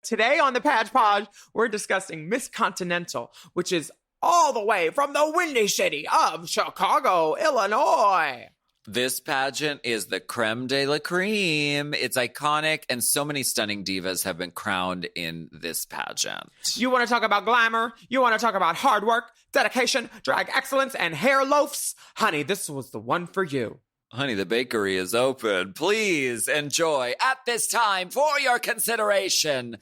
Today on the Patch Pod, we're discussing Miss Continental, which is all the way from the windy city of Chicago, Illinois. This pageant is the creme de la creme. It's iconic, and so many stunning divas have been crowned in this pageant. You want to talk about glamour? You want to talk about hard work, dedication, drag excellence, and hair loafs? Honey, this was the one for you. Honey, the bakery is open. Please enjoy at this time for your consideration.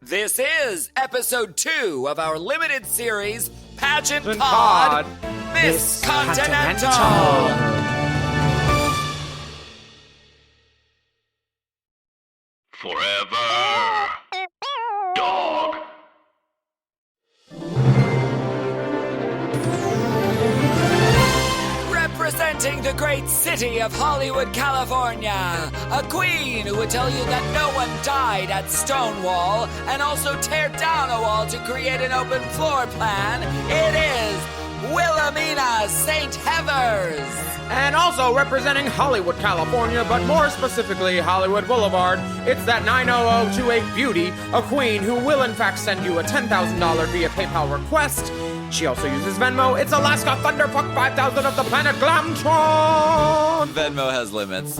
This is episode 2 of our limited series, Pageant Pod, Miss Continental. Forever. Dog. Representing the great city of Hollywood, California, a queen who would tell you that no one died at Stonewall and also tear down a wall to create an open floor plan. It is Willamina St. Heathers. And also representing Hollywood, California, but more specifically Hollywood Boulevard, it's that 90028 beauty, a queen who will in fact send you a $10,000 via PayPal request. She also uses Venmo. It's Alaska Thunderfuck 5000 of the planet Glamtron. Venmo has limits.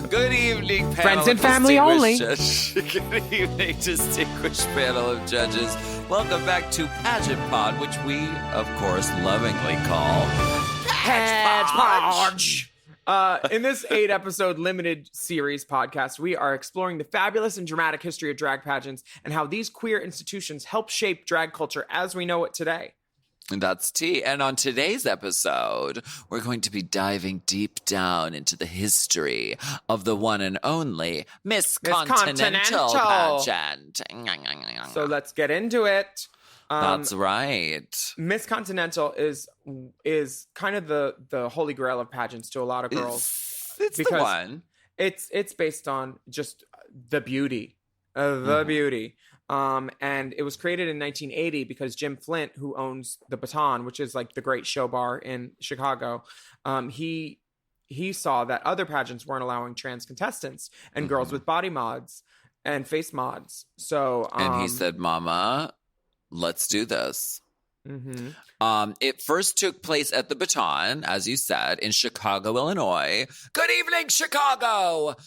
Good evening, panel. Friends and family only. Good evening, distinguished panel of judges. Welcome back to Pageant Pod, which we, of course, lovingly call Patch Podge. In this 8-episode limited series podcast, we are exploring the fabulous and dramatic history of drag pageants and how these queer institutions help shape drag culture as we know it today. And that's T. And on today's episode, we're going to be diving deep down into the history of the one and only Miss Continental Pageant. So let's get into it. That's right. Miss Continental is kind of the holy grail of pageants to a lot of girls. It's the one. It's based on just the beauty. Beauty. And it was created in 1980 because Jim Flint, who owns the Baton, which is like the great show bar in Chicago, he saw that other pageants weren't allowing trans contestants and girls with body mods and face mods. So and he said, Mama, let's do this. Mm-hmm. It first took place at the Baton, as you said, in Chicago, Illinois. Good evening, Chicago!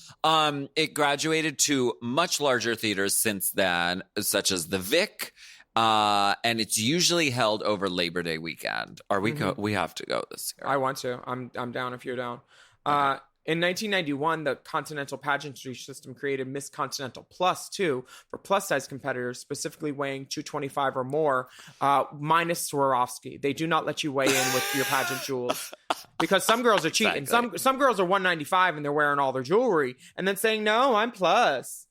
It graduated to much larger theaters since then, such as the Vic, and it's usually held over Labor Day weekend. We have to go this year. I want to. I'm down if you're down. Okay. In 1991, the Continental Pageantry system created Miss Continental Plus 2 for plus-size competitors, specifically weighing 225 or more, minus Swarovski. They do not let you weigh in with your pageant jewels because some girls are cheating. Exactly. Some girls are 195 and they're wearing all their jewelry and then saying, no, I'm plus.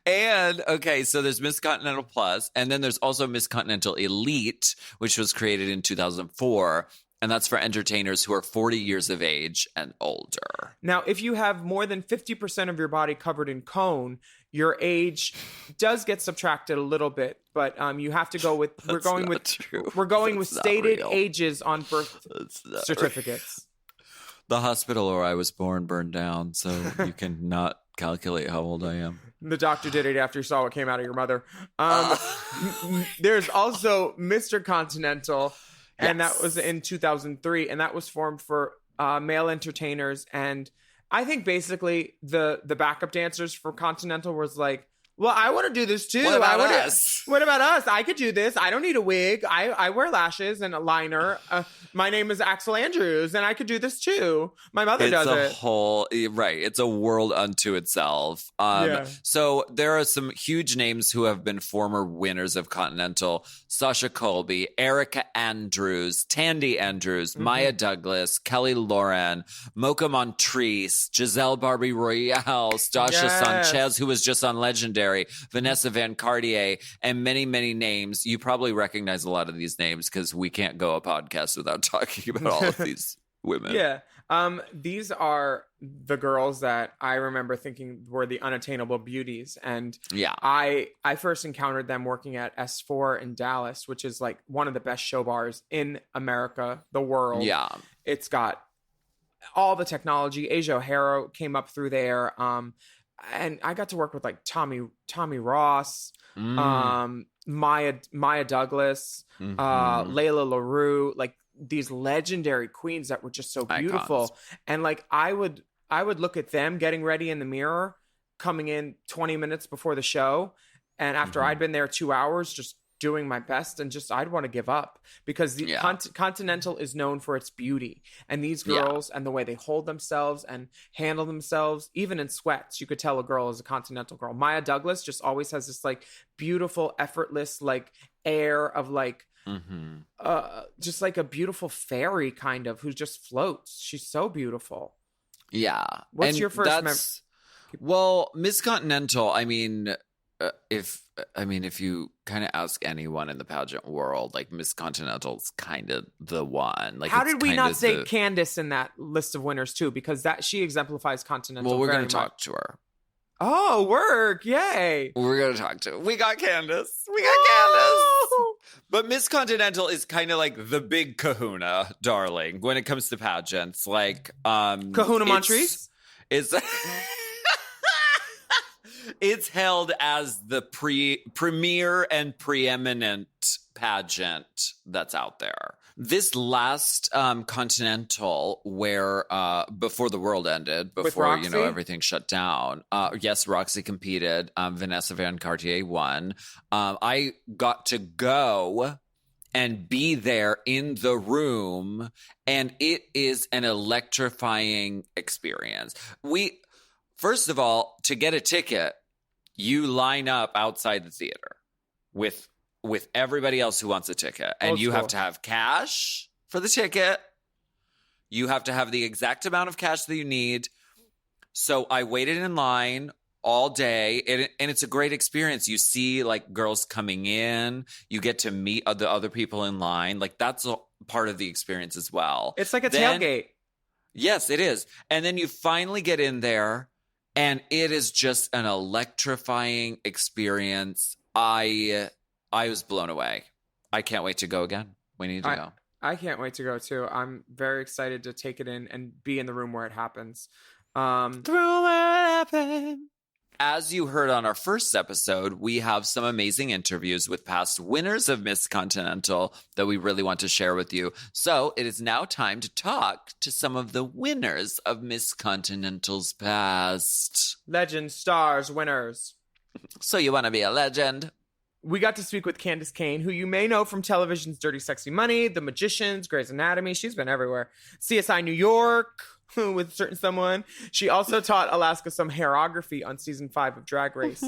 And, okay, so there's Miss Continental Plus, and then there's also Miss Continental Elite, which was created in 2004. And that's for entertainers who are 40 years of age and older. Now, if you have more than 50% of your body covered in cone, your age does get subtracted a little bit. But you have to go with we're going with stated ages on birth certificates. The hospital where I was born burned down, so you can not calculate how old I am. The doctor did it after he saw what came out of your mother. There's also Mr. Continental. And that was in 2003, and that was formed for male entertainers. And I think basically the backup dancers for Continental was like, well, I want to do this too. What about us? What about us? I could do this. I don't need a wig. I wear lashes and a liner. My name is Axel Andrews, and I could do this too. My mother does it. It's a world unto itself. So there are some huge names who have been former winners of Continental. Sasha Colby, Erica Andrews, Tandy Andrews, Maya Douglas, Kelly Lauren, Mocha Montrese, Giselle Barbie Royale, Stasha Sanchez, who was just on Legendary, Vanessa Van Cartier, and many, many names. You probably recognize a lot of these names because we can't go a podcast without talking about all of these women. Yeah. These are the girls that I remember thinking were the unattainable beauties. And I first encountered them working at S4 in Dallas, which is like one of the best show bars in America, the world. Yeah. It's got all the technology. Asia O'Hara came up through there. and I got to work with like Tommy Ross, Maya Douglas, Layla LaRue, like these legendary queens that were just so beautiful. Icons. And like I would look at them getting ready in the mirror, coming in 20 minutes before the show, and after I'd been there 2 hours just doing my best, and just I'd want to give up, because the Continental is known for its beauty, and these girls and the way they hold themselves and handle themselves, even in sweats, you could tell a girl is a Continental girl. Maya Douglas just always has this like beautiful, effortless like air of like just like a beautiful fairy kind of who just floats. She's so beautiful. Yeah. What's your first Well, Miss Continental, I mean, if you kind of ask anyone in the pageant world, like Miss Continental's kind of the one. Like, how did we not say Candis in that list of winners too? Because that she exemplifies Continental. Well, we're going to talk to her. Oh, work! Yay! We're going to talk to her. We got Candis. Candice. But Miss Continental is kind of like the big kahuna, darling, when it comes to pageants. Like, Kahuna Montrese? It's held as the premier and preeminent pageant that's out there. This last Continental, where before the world ended, before everything shut down. Yes, Roxy competed. Vanessa Van Cartier won. I got to go and be there in the room, and it is an electrifying experience. First of all, to get a ticket, you line up outside the theater with everybody else who wants a ticket. And you have to have cash for the ticket. You have to have the exact amount of cash that you need. So I waited in line all day, and it's a great experience. You see like girls coming in. You get to meet the other people in line. Like that's a part of the experience as well. It's like a tailgate. Yes, it is. And then you finally get in there, and it is just an electrifying experience. I was blown away. I can't wait to go again. We need to go. I can't wait to go too. I'm very excited to take it in and be in the room where it happens. Through where it happened. As you heard on our first episode, we have some amazing interviews with past winners of Miss Continental that we really want to share with you. So it is now time to talk to some of the winners of Miss Continental's past. Legends, stars, winners. So you want to be a legend? We got to speak with Candis Cayne, who you may know from television's Dirty Sexy Money, The Magicians, Grey's Anatomy. She's been everywhere. CSI New York, with certain someone. She also taught Alaska some hairography on season 5 of Drag Race.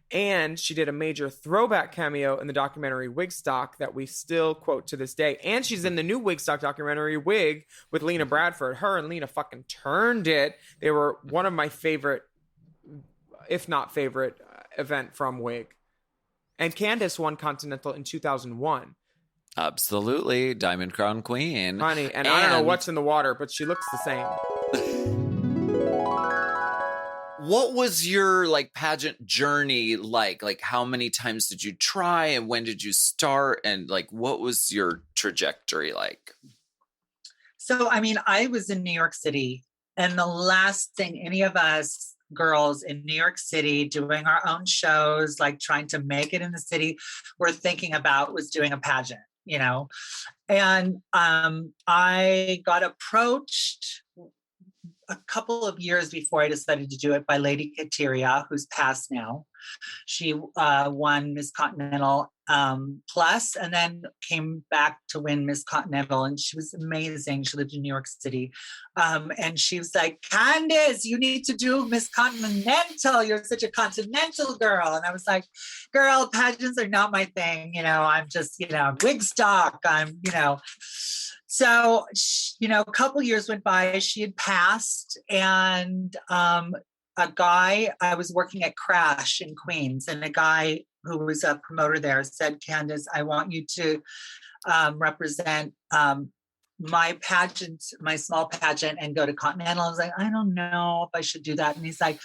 And she did a major throwback cameo in the documentary Wigstock that we still quote to this day. And she's in the new Wigstock documentary Wig with Lena Bradford. Her and Lena fucking turned it. They were one of my favorite, if not favorite, event from Wig. And Candis won Continental in 2001. Absolutely. Diamond Crown Queen. Honey, and I don't know what's in the water, but she looks the same. What was your like pageant journey like? Like how many times did you try, and when did you start, and like what was your trajectory like? So, I mean, I was in New York City, and the last thing any of us girls in New York City doing our own shows, like trying to make it in the city, were thinking about was doing a pageant, you know? And I got approached a couple of years before I decided to do it by Lady Kateria, who's passed now. She won Miss Continental Plus, and then came back to win Miss Continental, and she was amazing. She lived in New York City, and she was like, "Candis, you need to do Miss Continental. You're such a continental girl." And I was like, "Girl, pageants are not my thing. You know, I'm just, Wigstock. I'm, So, a couple years went by. She had passed, and a guy, I was working at Crash in Queens, and a guy who was a promoter there said, "Candis, I want you to represent my pageant, my small pageant, and go to Continental." I was like, "I don't know if I should do that." And he's like,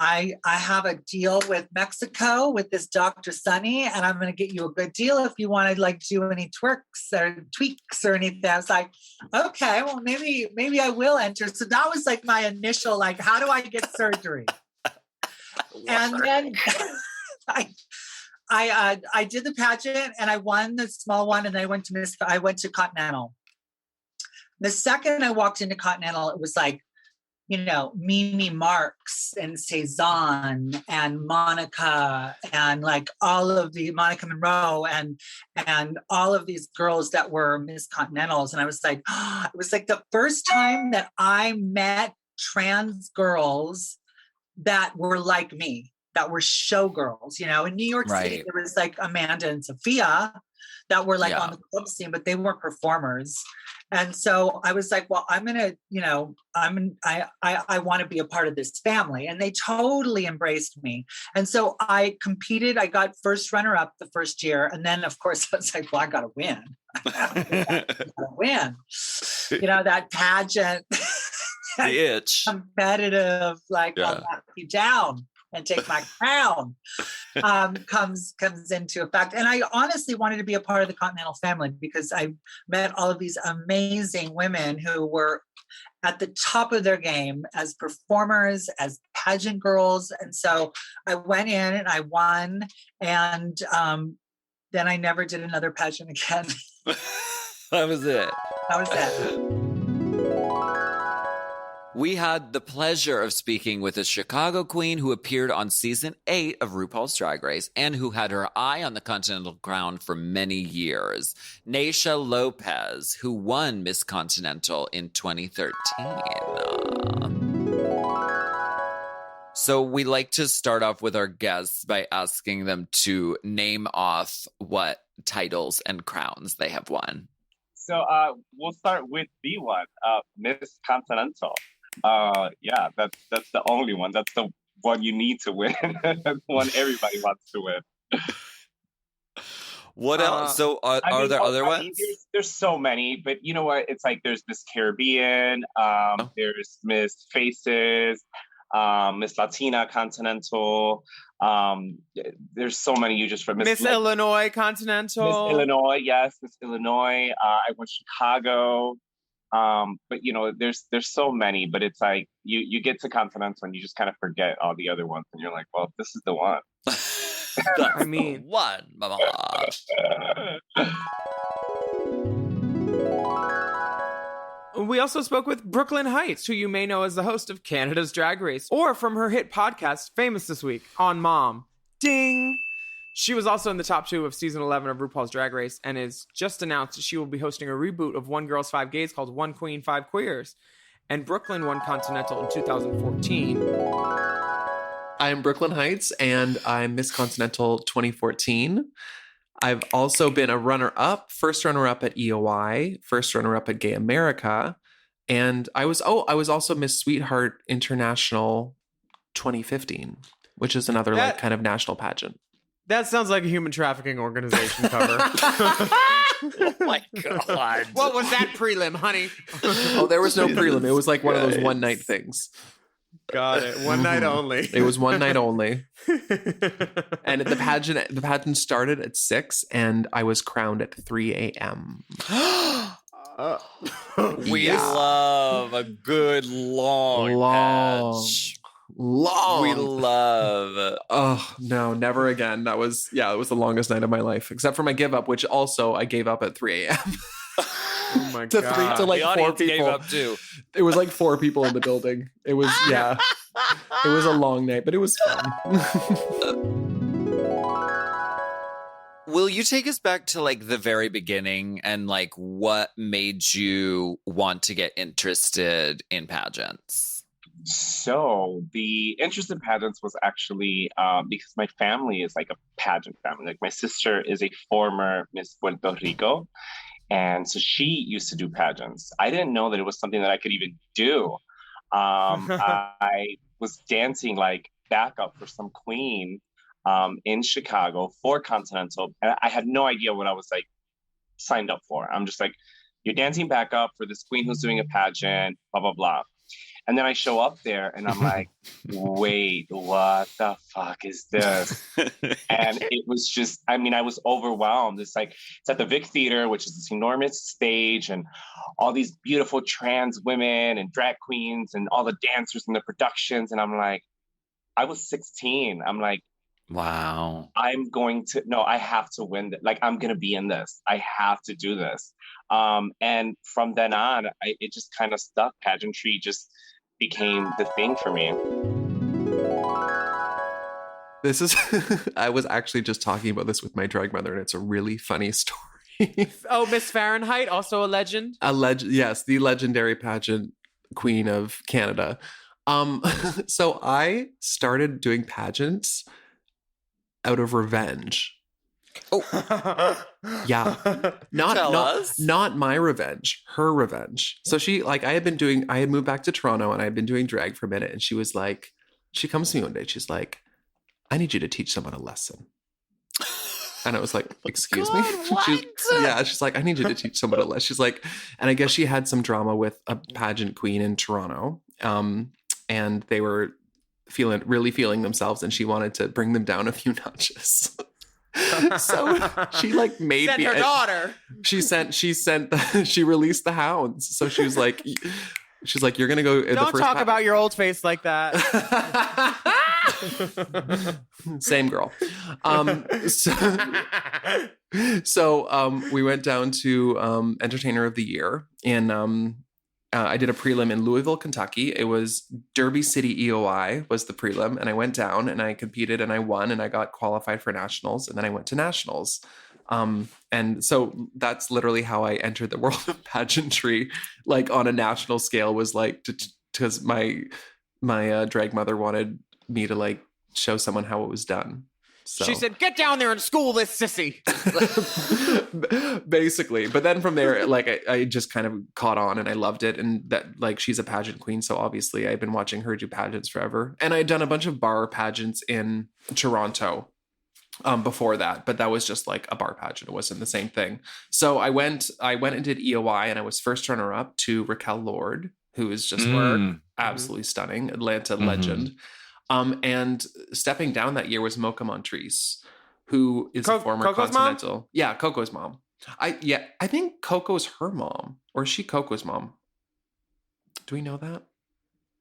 I have a deal with Mexico with this Dr. Sunny, and I'm going to get you a good deal if you want to like do any tweaks or anything. I was like, okay, well, maybe I will enter. So that was like my initial, like, how do I get surgery? And then I did the pageant and I won the small one, and then I went to Continental. The second I walked into Continental, it was like, Mimi Marks and Cezanne and Monica and like all of the Monica Monroe and all of these girls that were Miss Continentals. And I was like, it was like the first time that I met trans girls that were like me, that were showgirls. In New York City, there was like Amanda and Sophia that were like on the club scene, but they weren't performers. And so I was like, well, I'm going to, I want to be a part of this family. And they totally embraced me. And so I competed. I got first runner up the first year. And then of course I was like, well, I got to win. I gotta win. That pageant, the itch, competitive, like I'll knock you down and take my crown, comes into effect. And I honestly wanted to be a part of the Continental family because I met all of these amazing women who were at the top of their game as performers, as pageant girls. And so I went in and I won. And then I never did another pageant again. That was it. That was it. We had the pleasure of speaking with a Chicago queen who appeared on season 8 of RuPaul's Drag Race and who had her eye on the Continental crown for many years. Naysha Lopez, who won Miss Continental in 2013. So we like to start off with our guests by asking them to name off what titles and crowns they have won. So we'll start with the one, Miss Continental. That's the only one. That's the one you need to win. That's the one everybody wants to win. What else? So are there other ones? There's so many, but you know what? It's like there's Miss Caribbean, there's Miss Faces, Miss Latina Continental. There's so many. You just from Miss Illinois Continental. Miss Illinois, yes, Miss Illinois. I went Chicago. But there's so many, but it's like you get to Continental and you just kind of forget all the other ones, and you're like, well, this is the one. I mean, one, mama. We also spoke with Brooke Lynn Hytes, who you may know as the host of Canada's Drag Race, or from her hit podcast, Famous This Week, on Mom. Ding! She was also in the top 2 of season 11 of RuPaul's Drag Race and is just announced she will be hosting a reboot of One Girls, Five Gays called One Queen, Five Queers. And Brooke Lynn won Continental in 2014. I'm Brooke Lynn Hytes, and I'm Miss Continental 2014. I've also been a runner-up, first runner-up at EOI, first runner-up at Gay America, and I was also Miss Sweetheart International 2015, which is another kind of national pageant. That sounds like a human trafficking organization cover. Oh my God. What was that prelim, honey? Oh, there was no prelim. It was like one of those one-night things. Got it. One night only. It was one night only. And the pageant started at 6 and I was crowned at 3 a.m. We love a good long patch. Long. We love. Oh no, never again. It was the longest night of my life, except for my give up, which also I gave up at 3 a.m. Oh my God. to like the 4 people. Gave up too. It was like 4 people in the building. It was it was a long night, but it was fun. Will you take us back to like the very beginning and like what made you want to get interested in pageants? So the interest in pageants was actually because my family is like a pageant family. Like my sister is a former Miss Puerto Rico. And so she used to do pageants. I didn't know that it was something that I could even do. I was dancing like backup for some queen in Chicago for Continental. And I had no idea what I was like signed up for. I'm just like, you're dancing backup for this queen who's doing a pageant, blah, blah, blah. And then I show up there and I'm like, wait, what the fuck is this? And it was just, I was overwhelmed. It's like, it's at the Vic Theater, which is this enormous stage and all these beautiful trans women and drag queens and all the dancers and the productions. And I'm like, I was 16. I'm like, wow. I have to win. Like, I'm going to be in this. I have to do this. And from then on, it just kind of stuck. Pageantry just became the thing for me. This is, I was actually just talking about this with my drag mother, and it's a really funny story. Oh, Miss Fahrenheit, also a legend? Yes, the legendary pageant queen of Canada. So I started doing pageants out of revenge. Oh, yeah. Tell us. Not my revenge, her revenge. So I had moved back to Toronto and I had been doing drag for a minute, and she comes to me one day, she's like, I need you to teach someone a lesson. And I was like, excuse me? She's like, I need you to teach someone a lesson. She's like, and I guess she had some drama with a pageant queen in Toronto. And they were really feeling themselves, and she wanted to bring them down a few notches. So she made sent me her daughter. She released the hounds. So she was like, you're gonna go. Don't talk about your old face like that. Same girl. So we went down to Entertainer of the Year, and I did a prelim in Louisville, Kentucky. It was Derby City EOI was the prelim, and I went down and I competed and I won and I got qualified for nationals, and then I went to nationals. And so that's literally how I entered the world of pageantry, on a national scale, was because my drag mother wanted me to show someone how it was done. So. She said, get down there and school this sissy. Basically. But then from there, I just kind of caught on and I loved it. And that, she's a pageant queen. So obviously I've been watching her do pageants forever. And I'd done a bunch of bar pageants in Toronto before that. But that was just a bar pageant. It wasn't the same thing. So I went and did EOI, and I was first runner up to Raquel Lord, who is just absolutely stunning, Atlanta legend. And stepping down that year was Mocha Montrese, who is a former Coco's Continental. Mom? Yeah, Coco's mom. I think Coco's her mom, or is she Coco's mom? Do we know that?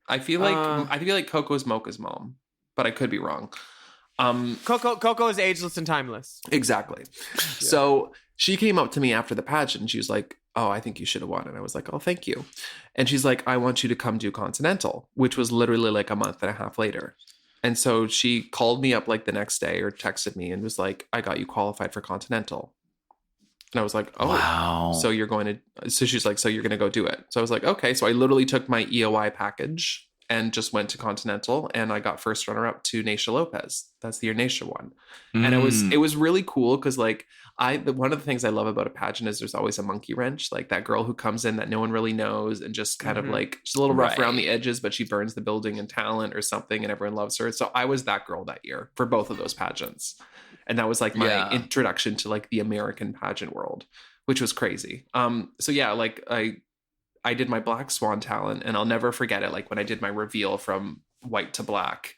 I feel like Coco's Mocha's mom, but I could be wrong. Coco is ageless and timeless. Exactly. Yeah. So she came up to me after the pageant and she was like, oh, I think you should have won. And I was like, oh, thank you. And she's like, I want you to come do Continental, which was literally a month and a half later. And so she called me up the next day or texted me and was like, I got you qualified for Continental. And I was like, oh, wow. So you're going to, so she's like, so you're going to go do it. So I was like, okay. So I literally took my EOI package and just went to Continental, and I got first runner up to Naysha Lopez. That's the year Naysha won. And it was really cool because one of the things I love about a pageant is there's always a monkey wrench, that girl who comes in that no one really knows and just kind of she's a little rough around the edges, but she burns the building in talent or something, and everyone loves her. So I was that girl that year for both of those pageants. And that was my introduction to the American pageant world, which was crazy. So yeah, I did my Black Swan talent, and I'll never forget it. When I did my reveal from white to black,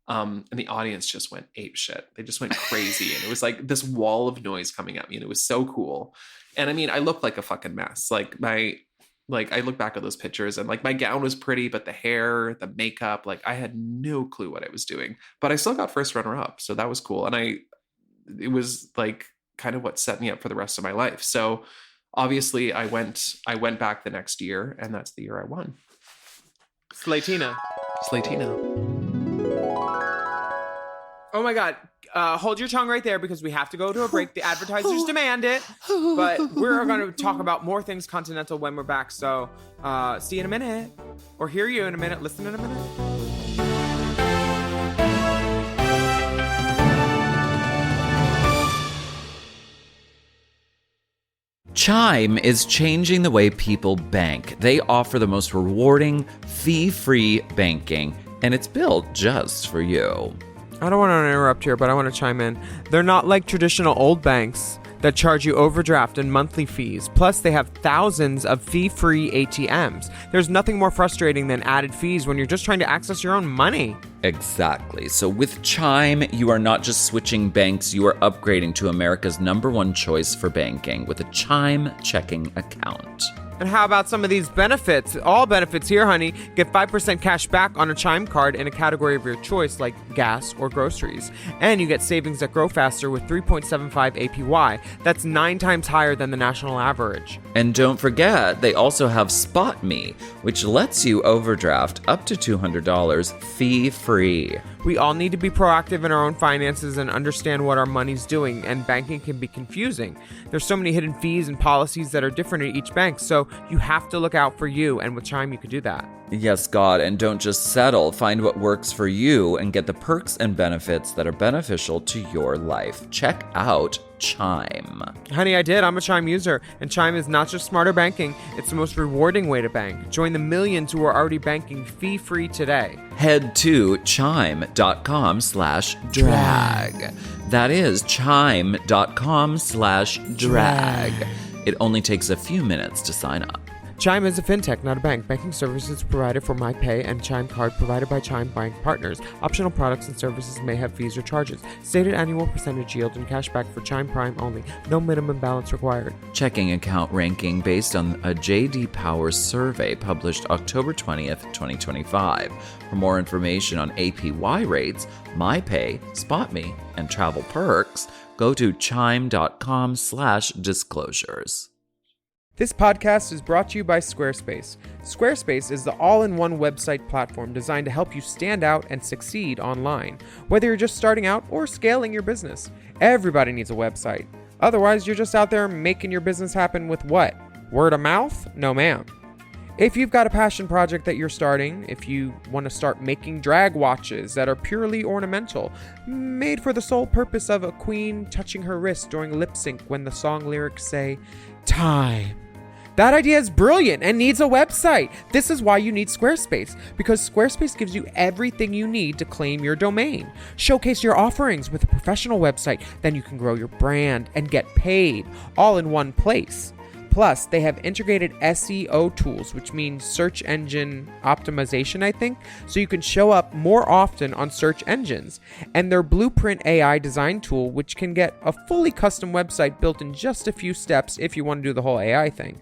and the audience just went ape shit. They just went crazy. And it was this wall of noise coming at me, and it was so cool. And I mean, I looked like a fucking mess. I look back at those pictures, and my gown was pretty, but the hair, the makeup, I had no clue what I was doing, but I still got first runner up. So that was cool. And it was kind of what set me up for the rest of my life. So obviously I went back the next year, and that's the year I won. Slatina. Oh my God. Hold your tongue right there, because we have to go to a break. The advertisers demand it. But we're going to talk about more things Continental when we're back. So see you in a minute. Or hear you in a minute. Listen in a minute. Chime is changing the way people bank. They offer the most rewarding, fee-free banking, and it's built just for you. I don't want to interrupt here, but I want to chime in. They're not like traditional old banks that charge you overdraft and monthly fees. Plus, they have thousands of fee-free ATMs. There's nothing more frustrating than added fees when you're just trying to access your own money. Exactly. So with Chime, you are not just switching banks, you are upgrading to America's #1 choice for banking with a Chime checking account. And how about some of these benefits? All benefits here, honey. Get 5% cash back on a Chime card in a category of your choice like gas or groceries. And you get savings that grow faster with 3.75 APY. That's 9 times higher than the national average. And don't forget, they also have Spot Me, which lets you overdraft up to $200 fee-free. We all need to be proactive in our own finances and understand what our money's doing, and banking can be confusing. There's so many hidden fees and policies that are different at each bank, so you have to look out for you, and with Chime you could do that. Yes, God, and don't just settle. Find what works for you and get the perks and benefits that are beneficial to your life. Check out Chime. Honey, I did. I'm a Chime user, and Chime is not just smarter banking, it's the most rewarding way to bank. Join the millions who are already banking fee-free today. Head to chime.com/drag. That is chime.com/drag. It only takes a few minutes to sign up. Chime is a fintech, not a bank. Banking services provided for MyPay and Chime Card provided by Chime Bank Partners. Optional products and services may have fees or charges. Stated annual percentage yield and cashback for Chime Prime only. No minimum balance required. Checking account ranking based on a J.D. Power survey published October 20th, 2025. For more information on APY rates, MyPay, SpotMe, and travel perks, go to chime.com/disclosures. This podcast is brought to you by Squarespace. Squarespace is the all-in-one website platform designed to help you stand out and succeed online. Whether you're just starting out or scaling your business, everybody needs a website. Otherwise, you're just out there making your business happen with what? Word of mouth? No, ma'am. If you've got a passion project that you're starting, if you want to start making drag watches that are purely ornamental, made for the sole purpose of a queen touching her wrist during lip sync when the song lyrics say, time. That idea is brilliant and needs a website. This is why you need Squarespace, because Squarespace gives you everything you need to claim your domain. Showcase your offerings with a professional website, then you can grow your brand and get paid all in one place. Plus, they have integrated SEO tools, which means search engine optimization, I think, so you can show up more often on search engines. And their Blueprint AI design tool, which can get a fully custom website built in just a few steps if you want to do the whole AI thing.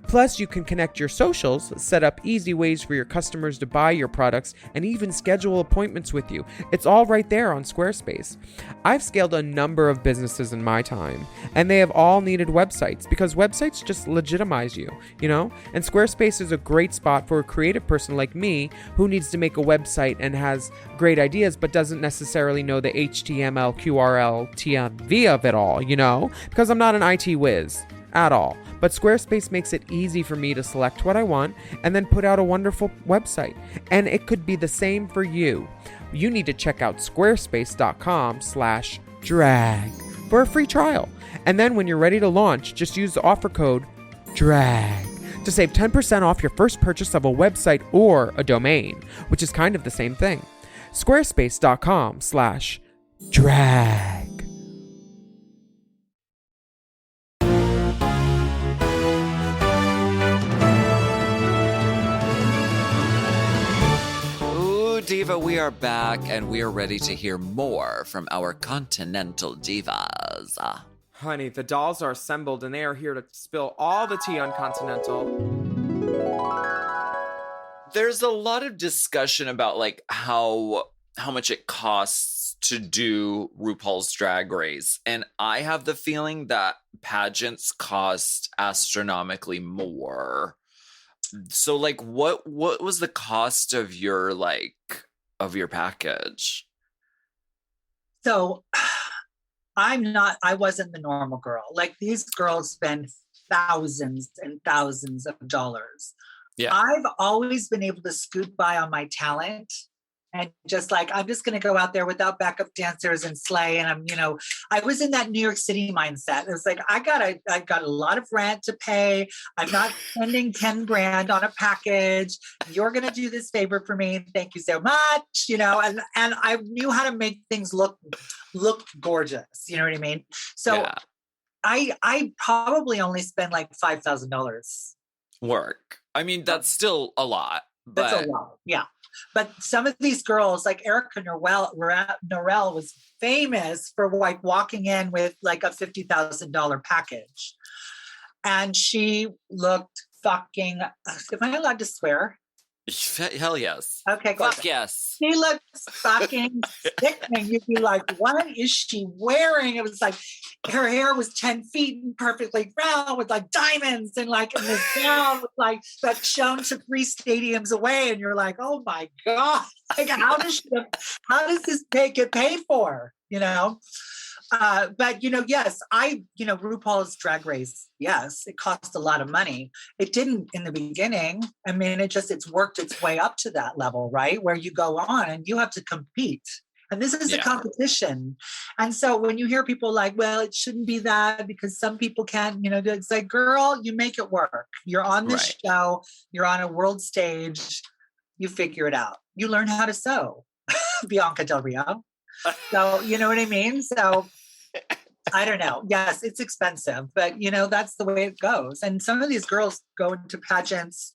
Plus, you can connect your socials, set up easy ways for your customers to buy your products, and even schedule appointments with you. It's all right there on Squarespace. I've scaled a number of businesses in my time, and they have all needed websites because websites just legitimize you, you know? And Squarespace is a great spot for a creative person like me who needs to make a website and has great ideas but doesn't necessarily know the HTML, QRL, TMV of it all, you know? Because I'm not an IT whiz at all. But Squarespace makes it easy for me to select what I want and then put out a wonderful website. And it could be the same for you. You need to check out squarespace.com/drag for a free trial. And then when you're ready to launch, just use the offer code DRAG to save 10% off your first purchase of a website or a domain, which is kind of the same thing. Squarespace.com/drag. Diva, we are back and we are ready to hear more from our Continental Divas. Honey, the dolls are assembled and they are here to spill all the tea on Continental. There's a lot of discussion about like how much it costs to do RuPaul's Drag Race. And I have the feeling that pageants cost astronomically more. So like what was the cost of your package? So I wasn't the normal girl. Like these girls spend thousands and thousands of dollars. Yeah. I've always been able to scoot by on my talent and just like, I'm just going to go out there without backup dancers and slay. And I was in that New York City mindset. It was like, I got a lot of rent to pay. I'm not spending 10 grand on a package. You're going to do this favor for me. Thank you so much. And I knew how to make things look gorgeous. You know what I mean? So yeah. I probably only spend like $5,000. Work. I mean, that's still a lot. But... That's a lot. Yeah. But some of these girls, like Erica Norell was famous for like walking in with like a $50,000 package. And she looked fucking, am I allowed to swear? Hell yes. Okay, go Fuck ahead. yes. She looked fucking sickening. You'd be like, what is she wearing? It was like her hair was 10 feet and perfectly round with like diamonds and like in this gown with like that shown to 3 stadiums away. And you're like, oh my God. Like how does this get paid for? You know? But yes, RuPaul's Drag Race, yes, it cost a lot of money. It didn't in the beginning. I mean, it's worked its way up to that level, right? Where you go on and you have to compete. And this is a competition. And so when you hear people like, well, it shouldn't be that because some people can't, it's like, girl, you make it work. You're on this show, you're on a world stage, you figure it out. You learn how to sew, Bianca Del Rio. So, you know what I mean? So I don't know. Yes, it's expensive, but that's the way it goes. And some of these girls go into pageants,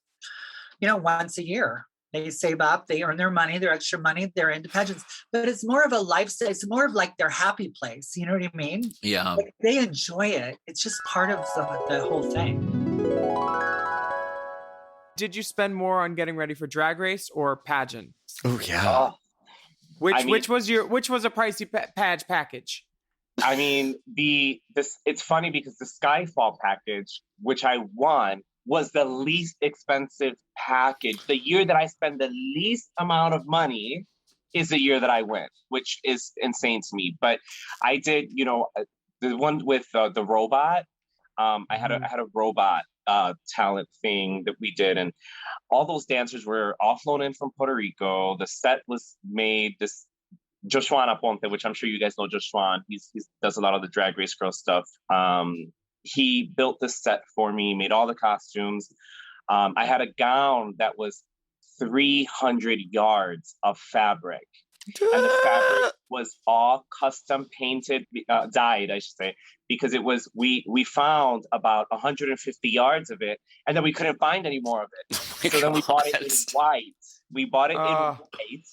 once a year. They save up, they earn their money, their extra money, they're into pageants. But it's more of a lifestyle. It's more of like their happy place. You know what I mean? Yeah. Like they enjoy it. It's just part of the whole thing. Did you spend more on getting ready for Drag Race or pageant? Oh yeah. Which was a pricey package? I mean, it's funny because the Skyfall package, which I won, was the least expensive package. The year that I spend the least amount of money is the year that I win, which is insane to me. But I did, the one with the robot. I had a robot talent thing that we did, and all those dancers were all flown in from Puerto Rico. The set was made. This Joshua Aponte, which I'm sure you guys know Joshua. He does a lot of the Drag Race Girl stuff. He built this set for me, made all the costumes. I had a gown that was 300 yards of fabric. And the fabric was all custom painted, dyed, I should say, because it was, we found about 150 yards of it, and then we couldn't find any more of it. Then we bought it in white. We bought it in white,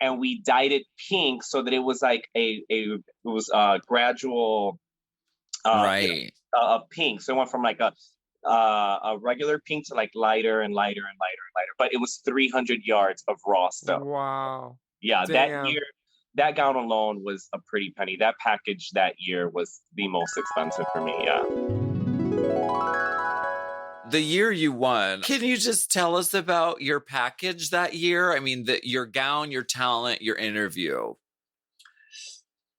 and we dyed it pink so that it was like it was a gradual pink. So it went from like a regular pink to like lighter and lighter and lighter and lighter. But it was 300 yards of raw stuff. Wow. Yeah, Damn. that year, that gown alone was a pretty penny. That package that year was the most expensive for me, yeah. The year you won, can you just tell us about your package that year? I mean, your gown, your talent, your interview.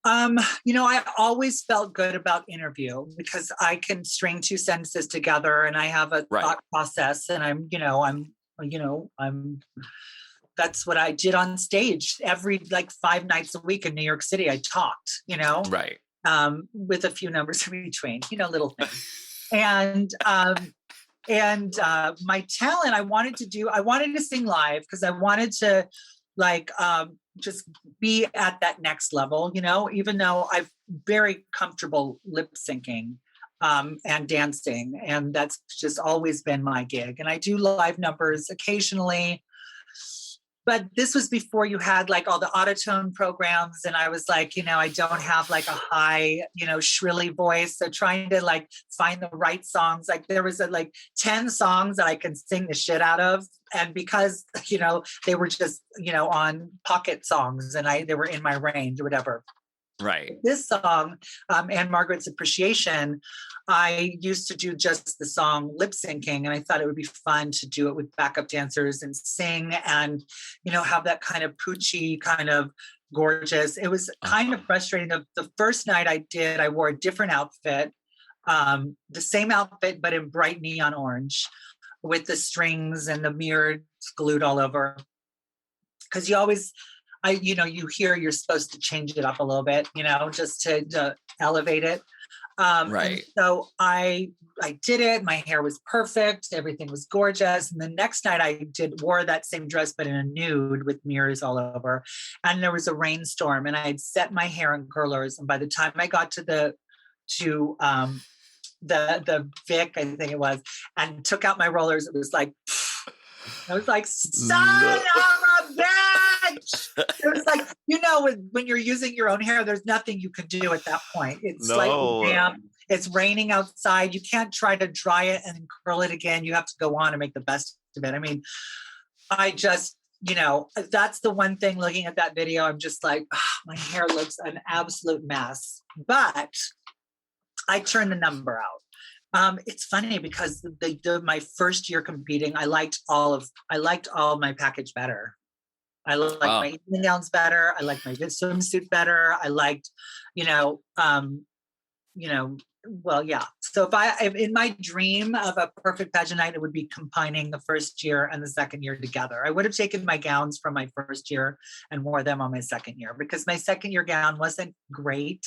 I always felt good about interview because I can string 2 sentences together and I have a thought process, and I'm that's what I did on stage every 5 nights a week in New York City. I talked, with a few numbers in between, little things. And my talent, I wanted to sing live because I wanted to just be at that next level, even though I'm very comfortable lip syncing and dancing. And that's just always been my gig. And I do live numbers occasionally. But this was before you had all the autotune programs. And I was like, I don't have a high, shrilly voice. So trying to find the right songs. There was 10 songs that I can sing the shit out of. And because, they were just, on pocket songs and they were in my range or whatever. Right. This song, Anne Margaret's Appreciation, I used to do just the song lip syncing, and I thought it would be fun to do it with backup dancers and sing and, have that kind of poochy, kind of gorgeous. It was kind of frustrating. The first night I wore a different outfit, the same outfit, but in bright neon orange with the strings and the mirrors glued all over. Because you always... you hear you're supposed to change it up a little bit, just to elevate it. Right. So I did it. My hair was perfect. Everything was gorgeous. And the next night I wore that same dress, but in a nude with mirrors all over. And there was a rainstorm and I had set my hair in curlers. And by the time I got to the Vic, I think it was, and took out my rollers, it was like, I was like, son of a bitch! It's like, when you're using your own hair, there's nothing you can do at that point. It's No. slightly damp. It's raining outside. You can't try to dry it and then curl it again. You have to go on and make the best of it. I mean, I just, that's the one thing looking at that video. I'm just like, my hair looks an absolute mess. But I turned the number out. It's funny because my first year competing, I liked all of my package better. I liked my evening gowns better. I liked my swimsuit better. I liked, well, yeah. So if in my dream of a perfect pageant night, it would be combining the first year and the second year together. I would have taken my gowns from my first year and wore them on my second year because my second year gown wasn't great.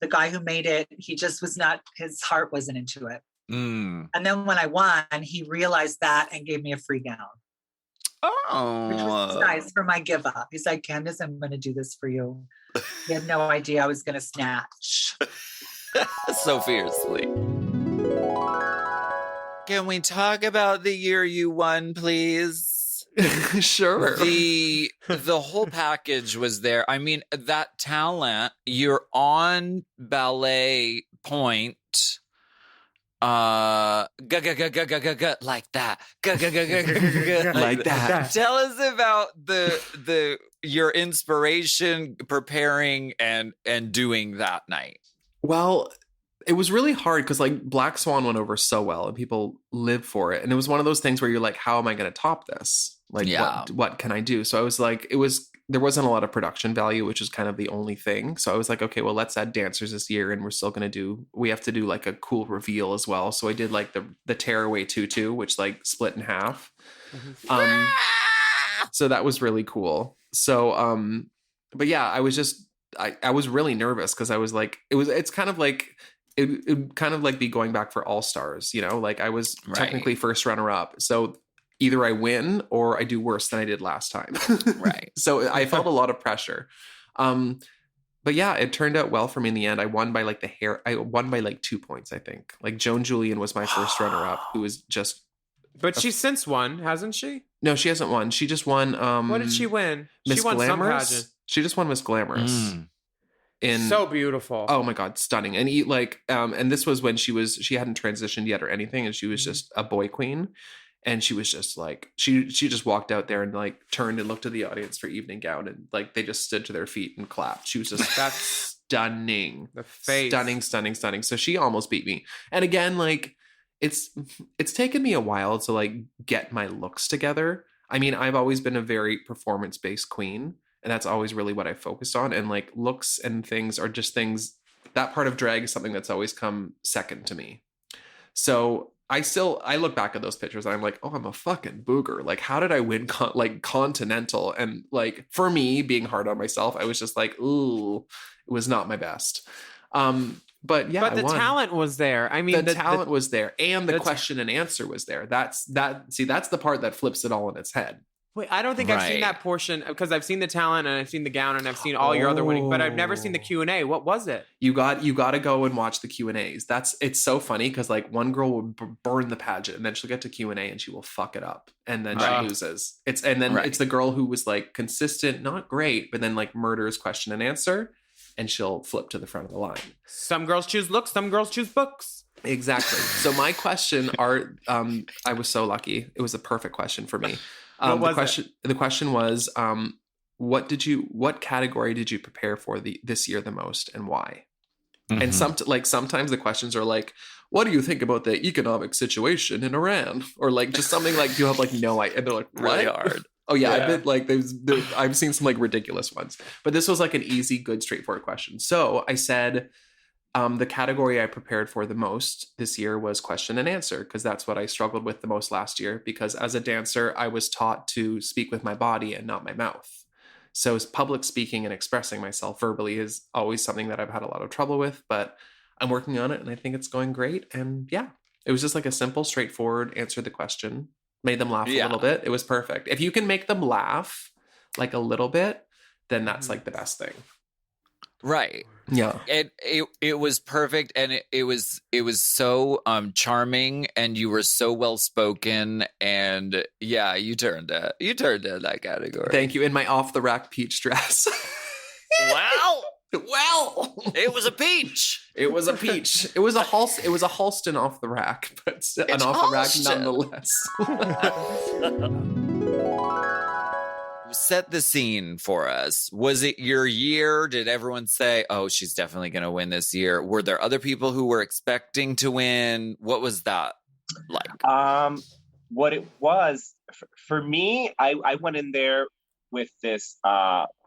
The guy who made it, he just was not, his heart wasn't into it. And then when I won, he realized that and gave me a free gown. Oh. Which was nice for my give up. He's like, Candis, I'm going to do this for you. He had no idea I was going to snatch. So fiercely. Can we talk about the year you won, please? Sure. The whole package was there. I mean, that talent, you're on ballet point. Like that. Like that. Tell us about your inspiration preparing and doing that night. Well, it was really hard because like Black Swan went over so well and people live for it. And it was one of those things where you're like, how am I going to top this? Like, what can I do? So I was like, there wasn't a lot of production value, which is kind of the only thing. So I was like, okay, well, let's add dancers this year. And we have to do like a cool reveal as well. So I did like the tearaway tutu, which like split in half. So that was really cool. So, but yeah, I was just, I was really nervous because I was like, it's kind of like, it kind of like be going back for All Stars, like I was technically first runner up. So either I win or I do worse than I did last time. Right. So I felt a lot of pressure. But yeah, it turned out well for me in the end. I won by like I won by like 2 points, I think. Like Joan Julian was my first runner up, who was just. But she's since won, hasn't she? No, she hasn't won. She just won. What did she win? Miss She won some Glamorous. pageant. She just won Miss Glamorous. So beautiful. Oh my God, stunning. And and this was when she hadn't transitioned yet or anything, and she was just a boy queen. And she was just like, she just walked out there and like turned and looked at the audience for evening gown, and like they just stood to their feet and clapped. She was just that's stunning. The face. Stunning. So she almost beat me. And again, like it's taken me a while to like get my looks together. I mean, I've always been a very performance-based queen, and that's always really what I focused on. And like looks and things are just things, that part of drag is something that's always come second to me. So I look back at those pictures and I'm like, oh, I'm a fucking booger. Like, how did I win Continental? And like, for me, being hard on myself, I was just like, ooh, it was not my best. But yeah, but the talent was there. I mean, the talent was there, and the question and answer was there. That's the part that flips it all in its head. Wait, I don't think I've seen that portion because I've seen the talent and I've seen the gown and I've seen all your other winning, but I've never seen the Q&A. What was it? You got to go and watch the Q&As. It's so funny because like one girl will burn the pageant and then she'll get to Q&A and she will fuck it up and then she loses. It's the girl who was like consistent, not great, but then like murders question and answer, and she'll flip to the front of the line. Some girls choose looks, some girls choose books. Exactly. So my question I was so lucky. It was a perfect question for me. The question was, what category did you prepare for this year the most and why? Mm-hmm. And sometimes the questions are like, what do you think about the economic situation in Iran? Or like just something like you have like no idea. And they're like, really hard. Oh yeah. I've been like, I've seen some like ridiculous ones, but this was like an easy, good, straightforward question. So I said, the category I prepared for the most this year was question and answer, because that's what I struggled with the most last year, because as a dancer, I was taught to speak with my body and not my mouth. So public speaking and expressing myself verbally is always something that I've had a lot of trouble with, but I'm working on it and I think it's going great. And yeah, it was just like a simple, straightforward answer the question, made them laugh a little bit. It was perfect. If you can make them laugh like a little bit, then that's like the best thing. Right. Yeah. It was perfect, and it was so charming, and you were so well spoken, and yeah, you turned it that category. Thank you. In my off the rack peach dress. Wow. Well, It was a peach. it was a peach. It was a Halston off the rack, but an off the rack nonetheless. Set the scene for us. Was it your year? Did everyone say, "Oh, she's definitely going to win this year"? Were there other people who were expecting to win? What was that like? What it was for me, I went in there with this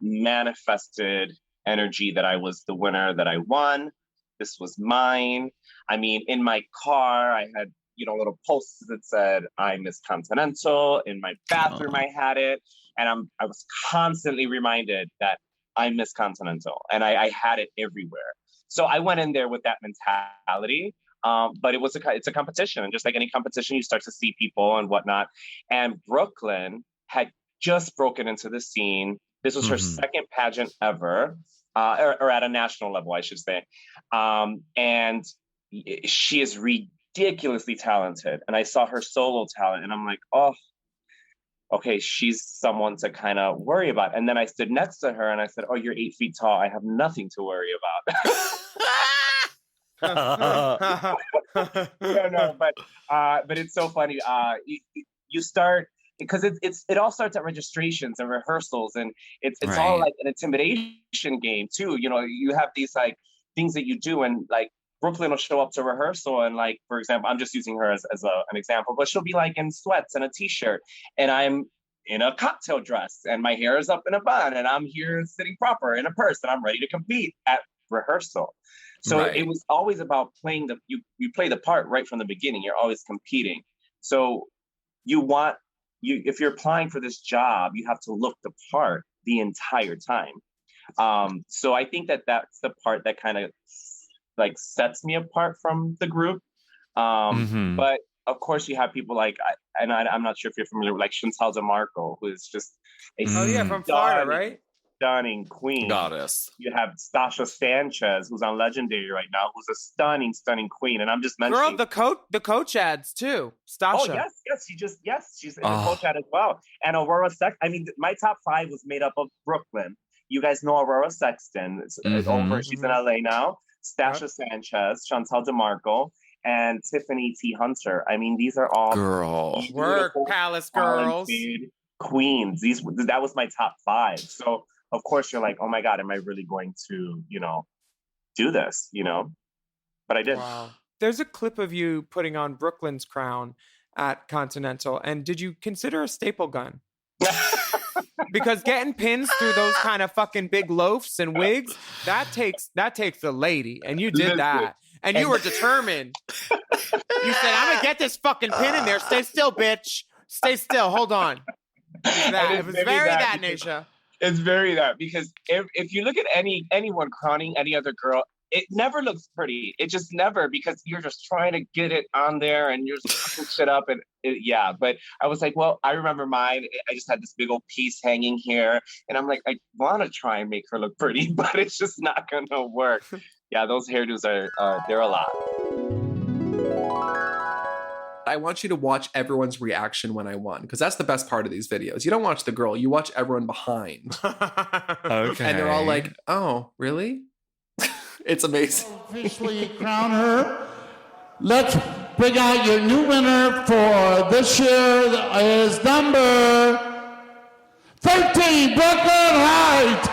manifested energy that I was the winner, that I won. This was mine. I mean, in my car, I had, little posters that said, "I'm Miss Continental." In my bathroom, I had it. And I was constantly reminded that I'm Miss Continental. And I had it everywhere. So I went in there with that mentality. But it's a competition. And just like any competition, you start to see people and whatnot. And Brooke Lynn had just broken into the scene. This was her second pageant ever, or at a national level, I should say. And she is ridiculously talented. And I saw her solo talent, and I'm like, oh, okay, she's someone to kind of worry about. And then I stood next to her and I said, oh, you're 8 feet tall. I have nothing to worry about. No, but it's so funny. You start, because it all starts at registrations and rehearsals, and it's Right. all like an intimidation game too. You have these like things that you do, and like Brooke Lynn will show up to rehearsal, and like, for example, I'm just using her as an example, but she'll be like in sweats and a t-shirt, and I'm in a cocktail dress, and my hair is up in a bun, and I'm here sitting proper in a purse, and I'm ready to compete at rehearsal. So Right. it was always about playing you play the part right from the beginning. You're always competing. So if you're applying for this job, you have to look the part the entire time. So I think that's the part that kind of like sets me apart from the group. But of course you have people like, I'm not sure if you're familiar with like Chantal DeMarco, who is just a from Florida, right? stunning queen. Goddess. You have Stasha Sanchez, who's on Legendary right now, who's a stunning queen. And I'm just mentioning, Girl, the coach ads too. Stasha. oh yes, she's in the coach ad as well. And Aurora Sexton. I mean, my top 5 was made up of Brooke Lynn. You guys know Aurora Sexton. It's over. She's in LA now. Stasha Sanchez, Chantal DeMarco, and Tiffany T. Hunter. I mean, these are all Girl. Work, Palace girls. Queens. That was my top 5. So of course you're like, oh my God, am I really going to, do this? But I did. Wow. There's a clip of you putting on Brooke Lynn's crown at Continental, and did you consider a staple gun? Because getting pins through those kind of fucking big loafs and wigs, that takes a lady, and you did that, and you were determined. You said, "I'm gonna get this fucking pin in there. Stay still, bitch. Stay still. Hold on." It was very that, Naysha. It's very that, because if you look at anyone crowning any other girl, it never looks pretty. It just never, because you're just trying to get it on there and you're just fucking shit up. And but I was like, well, I remember mine. I just had this big old piece hanging here. And I'm like, I want to try and make her look pretty, but it's just not going to work. Yeah, those hairdos they're a lot. I want you to watch everyone's reaction when I won, because that's the best part of these videos. You don't watch the girl, you watch everyone behind. Okay. And they're all like, oh, really? It's amazing. Officially crown her. Let's bring out your new winner for this year is number 13, Brooke Lynn Hytes.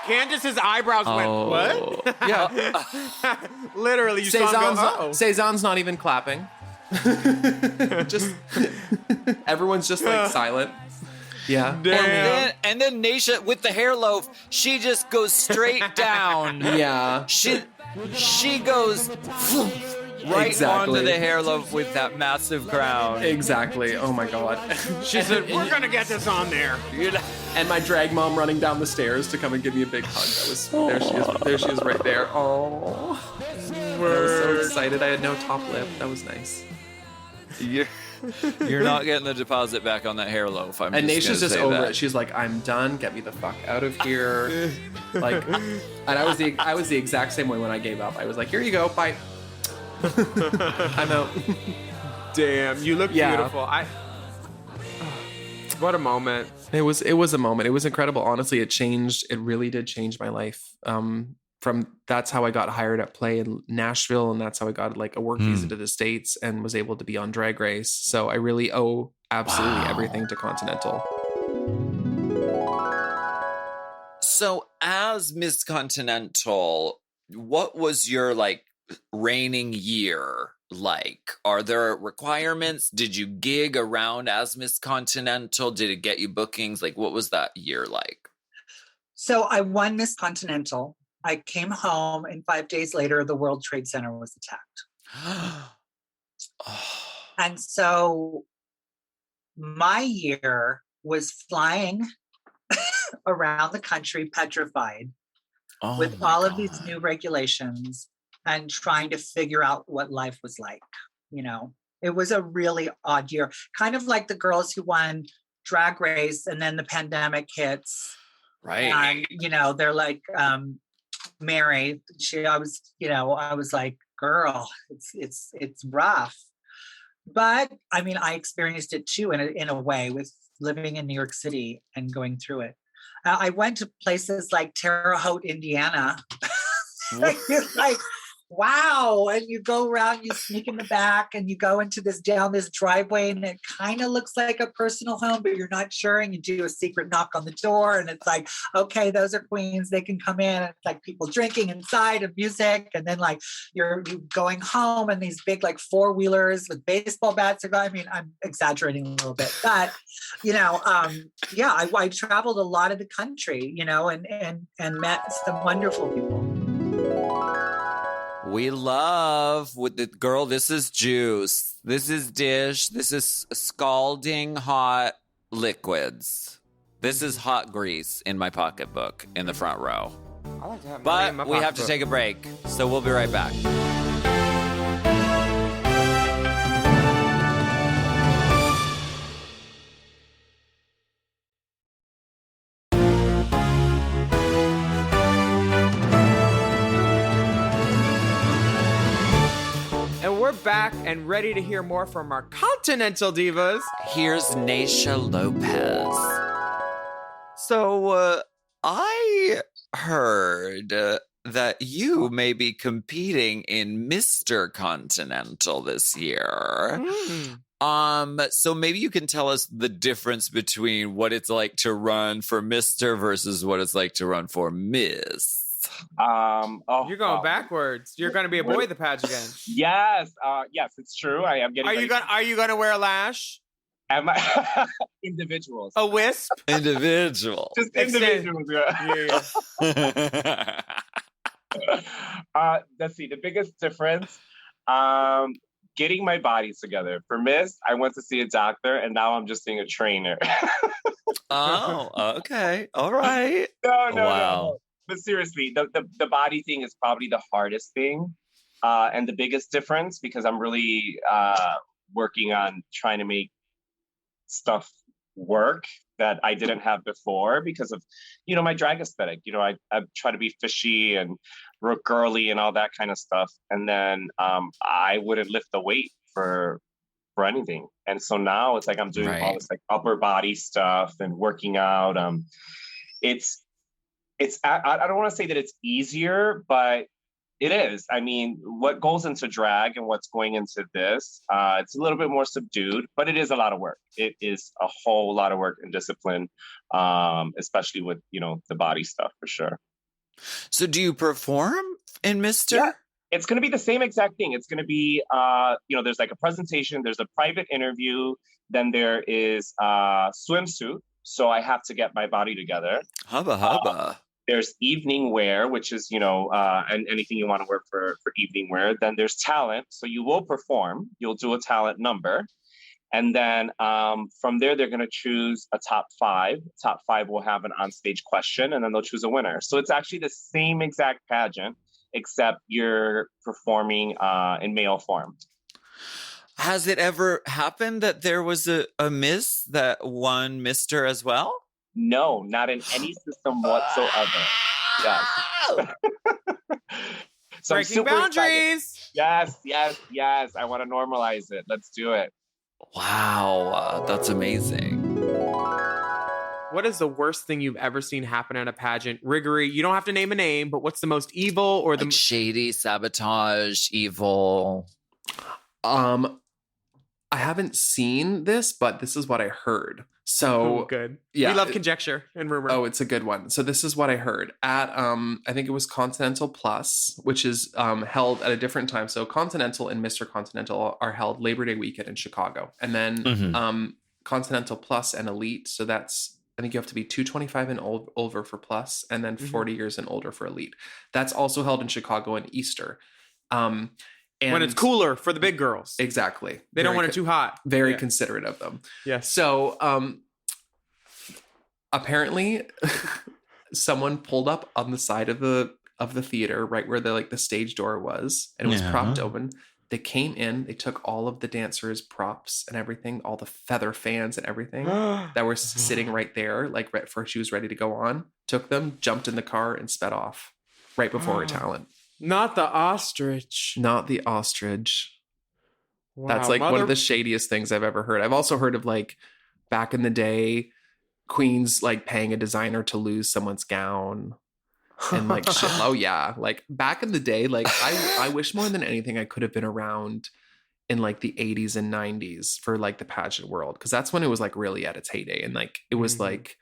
Candace's eyebrows went, what? Yeah. Literally, you saw him go, oh. Cezanne's not even clapping. Just everyone's just like silent. Yeah. And then Naysha with the hair loaf, she just goes straight down. Yeah. She goes right onto the hair loaf with that massive crown. Exactly. Oh my God. She said, we're gonna get this on there. And my drag mom running down the stairs to come and give me a big hug. That was there she is right there. Oh. I was so excited. I had no top lip. That was nice. You're not getting the deposit back on that hair loaf. And Naysha's just over it. She's like, I'm done. Get me the fuck out of here. Like, and I was the exact same way when I gave up. I was like, here you go. Bye. I'm out. Damn, you look beautiful. What a moment. It was a moment. It was incredible. Honestly, it really did change my life. That's how I got hired at Play in Nashville, and that's how I got like a work visa to the States and was able to be on Drag Race. So I really owe absolutely everything to Continental. So as Miss Continental, what was your like reigning year like? Are there requirements? Did you gig around as Miss Continental? Did it get you bookings? Like, what was that year like? So I won Miss Continental. I came home, and 5 days later, the World Trade Center was attacked. And so my year was flying around the country petrified with all of these new regulations and trying to figure out what life was like. You know, it was a really odd year, kind of like the girls who won Drag Race and then the pandemic hits. Right. And, you know, they're like, Mary, I was like, girl, it's rough. But I mean, I experienced it too in a way with living in New York City and going through it. I went to places like Terre Haute, Indiana. It's like, wow. And you go around, you sneak in the back and you go down this driveway and it kind of looks like a personal home, but you're not sure. And you do a secret knock on the door and it's like, okay, those are queens. They can come in. And it's like people drinking inside and music. And then like you're going home and these big like 4-wheelers with baseball bats are going. I mean, I'm exaggerating a little bit, but you know, I traveled a lot of the country, you know, and met some wonderful people. We love with the girl. This is juice. This is dish. This is scalding hot liquids. This is hot grease in my pocketbook in the front row. I like to have but we have to take a break, so we'll be right back. We're back and ready to hear more from our Continental divas. Here's Naysha Lopez. So, I heard that you may be competing in Mr. Continental this year. So maybe you can tell us the difference between what it's like to run for Mr. versus what it's like to run for Miss. You're going backwards. You're going to be a boy of the patch again. Yes, it's true. I am getting. Are you going to wear a lash? Am I individuals? A wisp? Individuals. Just individuals. Yeah. Let's see. The biggest difference. Getting my body together. For Miss, I went to see a doctor, and now I'm just seeing a trainer. Oh, okay. All right. No. But seriously, the body thing is probably the hardest thing and the biggest difference because I'm really working on trying to make stuff work that I didn't have before because of, you know, my drag aesthetic. You know, I try to be fishy and real girly and all that kind of stuff. And then I wouldn't lift the weight for anything. And so now it's like I'm doing all this like upper body stuff and working out. I don't want to say that it's easier, but it is. I mean, what goes into drag and what's going into this, it's a little bit more subdued, but it is a lot of work. It is a whole lot of work and discipline, especially with, you know, the body stuff for sure. So do you perform in Mr.? Yeah. It's going to be the same exact thing. It's going to be, there's like a presentation, there's a private interview, then there is a swimsuit. So I have to get my body together. Hubba. There's evening wear, which is, and anything you want to wear for evening wear. Then there's talent. So you will perform. You'll do a talent number. And then from there, they're going to choose a top 5. Top 5 will have an onstage question, and then they'll choose a winner. So it's actually the same exact pageant, except you're performing in male form. Has it ever happened that there was a Miss that won Mr. as well? No, not in any system whatsoever. Yes. So Breaking boundaries. Yes. I want to normalize it. Let's do it. Wow, that's amazing. What is the worst thing you've ever seen happen at a pageant? Riggory, you don't have to name a name, but what's the most evil or the like shady, sabotage, evil? I haven't seen this, but this is what I heard. So good. Yeah, we love conjecture and rumor. Oh, it's a good one. So this is what I heard at I think it was Continental Plus, which is held at a different time. So Continental and Mr. Continental are held Labor Day weekend in Chicago, and then Continental Plus and Elite. So that's, I think you have to be 225 and older for Plus, and then 40 years and older for Elite. That's also held in Chicago in Easter. And when it's cooler for the big girls. Exactly. They don't want it too hot. Very considerate of them. Yes. So apparently someone pulled up on the side of the theater, right where the stage door was, and it was propped open. They came in, they took all of the dancers' props and everything, all the feather fans and everything that were sitting right there, like right before she was ready to go on, took them, jumped in the car, and sped off right before her talent. Not the ostrich. Not the ostrich. Wow. That's like one of the shadiest things I've ever heard. I've also heard of like back in the day, queens like paying a designer to lose someone's gown. And like shit. Oh yeah, like back in the day, like I wish more than anything I could have been around in like the 80s and 90s for like the pageant world, because that's when it was like really at its heyday, and like it was like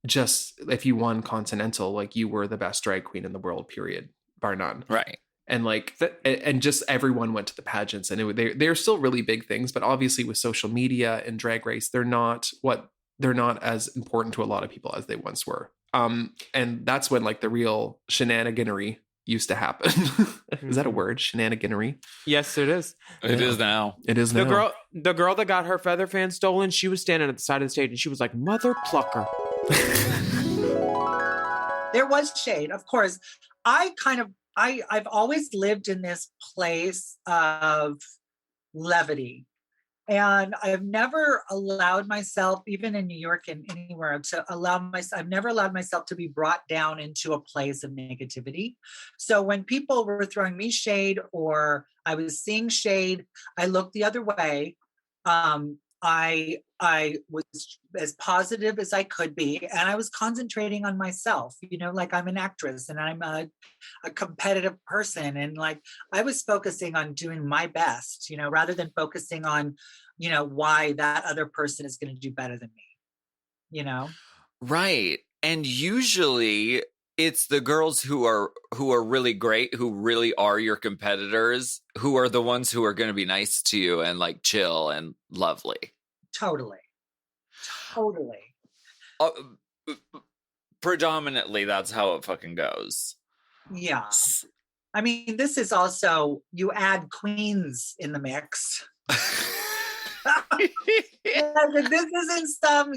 just if you won Continental, like you were the best drag queen in the world, period, bar none. Right. And like and just everyone went to the pageants, and they're still really big things, but obviously with social media and Drag Race, they're not as important to a lot of people as they once were. And that's when like the real shenaniganery used to happen. Is that a word? Shenaniganery? Yes, it is. It is now. It is now. The girl that got her feather fan stolen, she was standing at the side of the stage and she was like, "Mother plucker." There was shade, of course. I've always lived in this place of levity. And I've never allowed myself, even in New York and anywhere, I've never allowed myself to be brought down into a place of negativity. So when people were throwing me shade or I was seeing shade, I looked the other way. I was as positive as I could be, and I was concentrating on myself, like I'm an actress and I'm a competitive person. And like, I was focusing on doing my best, rather than focusing on, why that other person is going to do better than me, Right. And usually it's the girls who are really great, who really are your competitors, who are the ones who are going to be nice to you and like chill and lovely. Totally. Predominantly, that's how it fucking goes. Yeah. I mean, this is also, you add queens in the mix. This isn't some,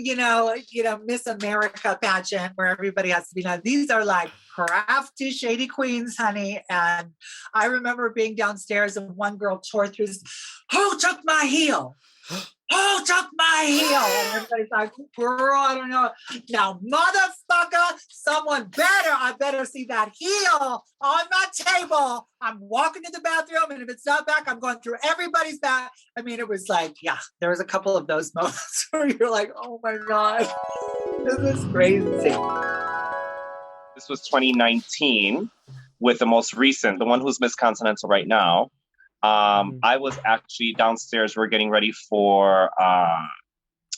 Miss America pageant where everybody has to be nice. These are like crafty, shady queens, honey. And I remember being downstairs and one girl tore through this, "Who took my heel? Who took my heel?" And everybody's like, "Girl, I don't know." Now, motherfucker, I better see that heel on my table. I'm walking to the bathroom, and if it's not back, I'm going through everybody's back. I mean, it was like, yeah, there was a couple of those moments where you're like, oh my God, this is crazy. This was 2019 with the most recent, the one who's Miss Continental right now. I was actually downstairs. We're getting ready for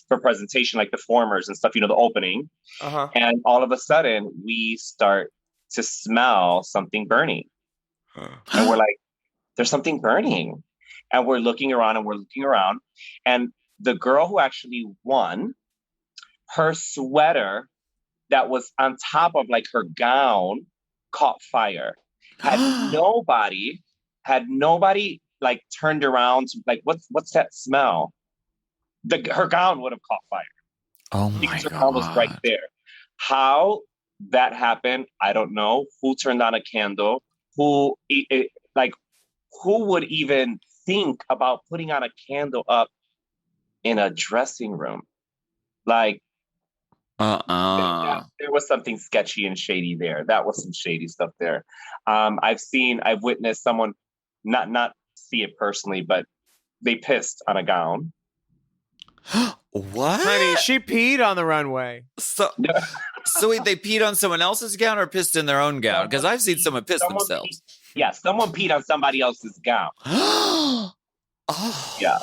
presentation, like the formers and stuff, the opening. And all of a sudden we start to smell something burning. And we're like, there's something burning. And we're looking around. And the girl who actually won, her sweater that was on top of like her gown caught fire. Had nobody like turned around to like, what's that smell? Her gown would have caught fire. Oh my because her God. gown was right there. How that happened, I don't know. Who turned on a candle? Who would even think about putting on a candle up in a dressing room. Like, there was something sketchy and shady there. That was some shady stuff there. I've witnessed someone not see it personally, but they pissed on a gown. What? Honey, she peed on the runway. So wait, they peed on someone else's gown or pissed in their own gown? Because I've seen someone piss themselves. Someone peed on somebody else's gown. Oh. Yeah.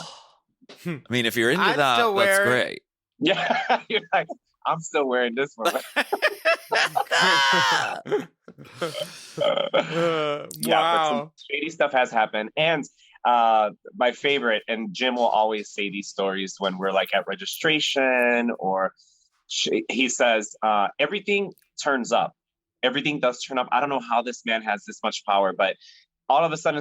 I mean, if you're into that, that's great. Yeah. You're like, I'm still wearing this one. Wow. But some shady stuff has happened. And my favorite, and Jim will always say these stories when we're like at registration, or he says, everything turns up. Everything does turn up. I don't know how this man has this much power, but all of a sudden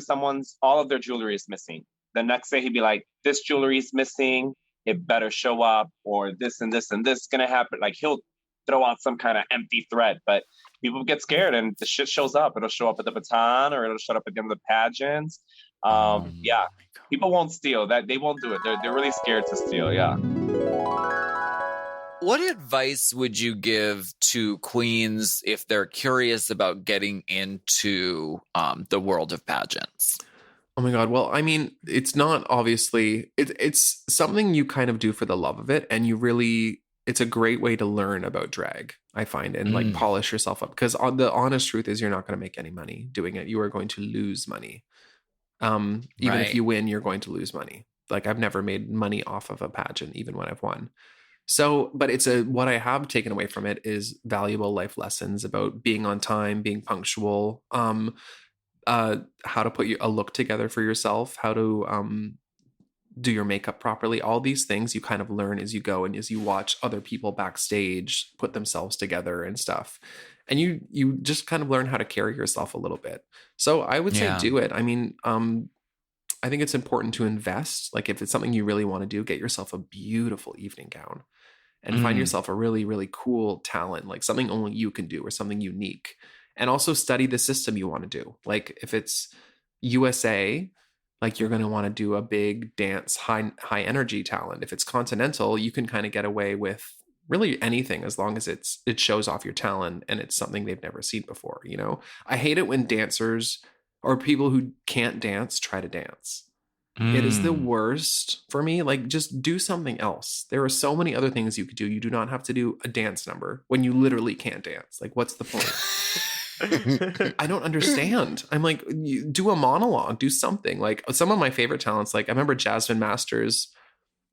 all of their jewelry is missing. The next day he'd be like, this jewelry is missing. It better show up, or this and this and this is going to happen. Like, he'll throw out some kind of empty threat, but people get scared and the shit shows up. It'll show up at the baton, or it'll show up at the end of the pageants. People won't steal. That they won't do it. They're really scared to steal. Yeah. What advice would you give to queens if they're curious about getting into the world of pageants? Oh my God. Well, I mean, it's not obviously, it's something you kind of do for the love of it. And it's a great way to learn about drag, I find, and like polish yourself up. Because the honest truth is you're not going to make any money doing it. You are going to lose money. Even if you win, you're going to lose money. Like, I've never made money off of a pageant, even when I've won. So, but what I have taken away from it is valuable life lessons about being on time, being punctual, how to put a look together for yourself, how to do your makeup properly. All these things you kind of learn as you go and as you watch other people backstage put themselves together and stuff. And you just kind of learn how to carry yourself a little bit. So I would say do it. I mean, I think it's important to invest. Like, if it's something you really want to do, get yourself a beautiful evening gown and find yourself a really, really cool talent, like something only you can do or something unique. And also study the system you want to do. Like, if it's USA, like, you're going to want to do a big dance, high energy talent. If it's Continental, you can kind of get away with really anything as long as it shows off your talent and it's something they've never seen before. You know, I hate it when dancers or people who can't dance try to dance. It is the worst for me. Like, just do something else. There are so many other things you could do. You do not have to do a dance number when you literally can't dance. Like, what's the point? I don't understand. I'm like, do a monologue, do something. Like, some of my favorite talents, like I remember Jasmine Masters,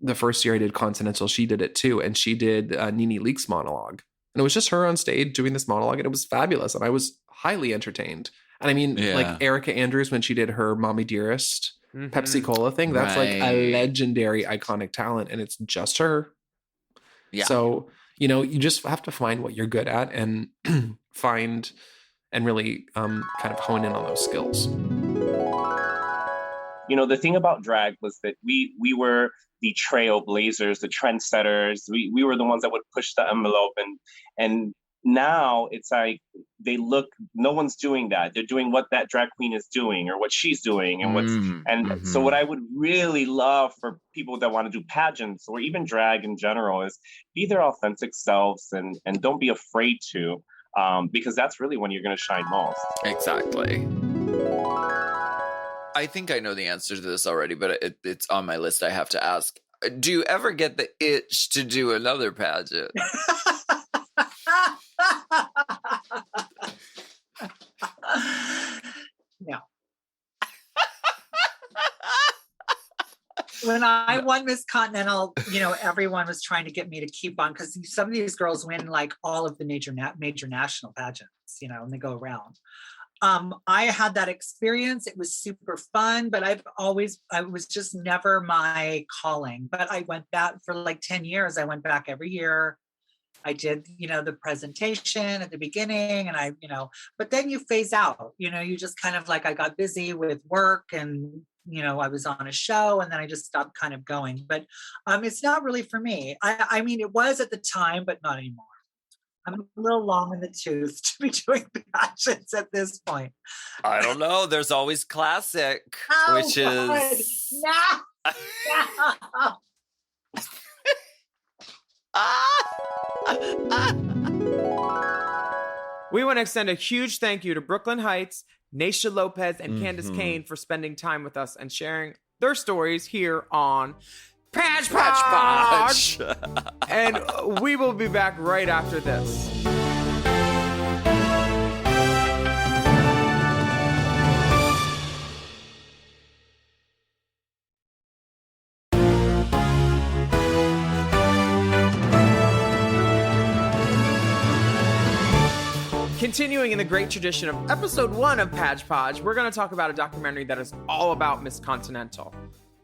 the first year I did Continental, she did it too. And she did Nene Leakes monologue. And it was just her on stage doing this monologue. And it was fabulous. And I was highly entertained. And I mean, like Erica Andrews, when she did her Mommy Dearest Pepsi Cola thing, that's like a legendary, iconic talent. And it's just her. Yeah. So, you know, you just have to find what you're good at and find and really kind of hone in on those skills. You know, the thing about drag was that we were the trailblazers, the trendsetters. We were the ones that would push the envelope, and now it's like no one's doing that. They're doing what that drag queen is doing or what she's doing and so what I would really love for people that want to do pageants or even drag in general is be their authentic selves and don't be afraid to, because that's really when you're going to shine most. Exactly. I think I know the answer to this already, but it's on my list. I have to ask. Do you ever get the itch to do another pageant? No. When I won Miss Continental, you know, everyone was trying to get me to keep on because some of these girls win like all of the major national pageants, you know, and they go around. I had that experience. It was super fun, but I was just never my calling. But I went back for like 10 years. I went back every year. I did, you know, the presentation at the beginning and but then you phase out, you know, you just kind of like, I got busy with work and, you know, I was on a show and then I just stopped kind of going, but it's not really for me. I mean, it was at the time, but not anymore. I'm a little long in the tooth to be doing pageants at this point. I don't know. There's always classic, which is no. We want to extend a huge thank you to Brooke Lynn Hytes, Naysha Lopez, and Candis Cayne for spending time with us and sharing their stories here on Patch Podge. And we will be back right after this. Continuing in the great tradition of episode 1 of Patch Podge, we're going to talk about a documentary that is all about Miss Continental.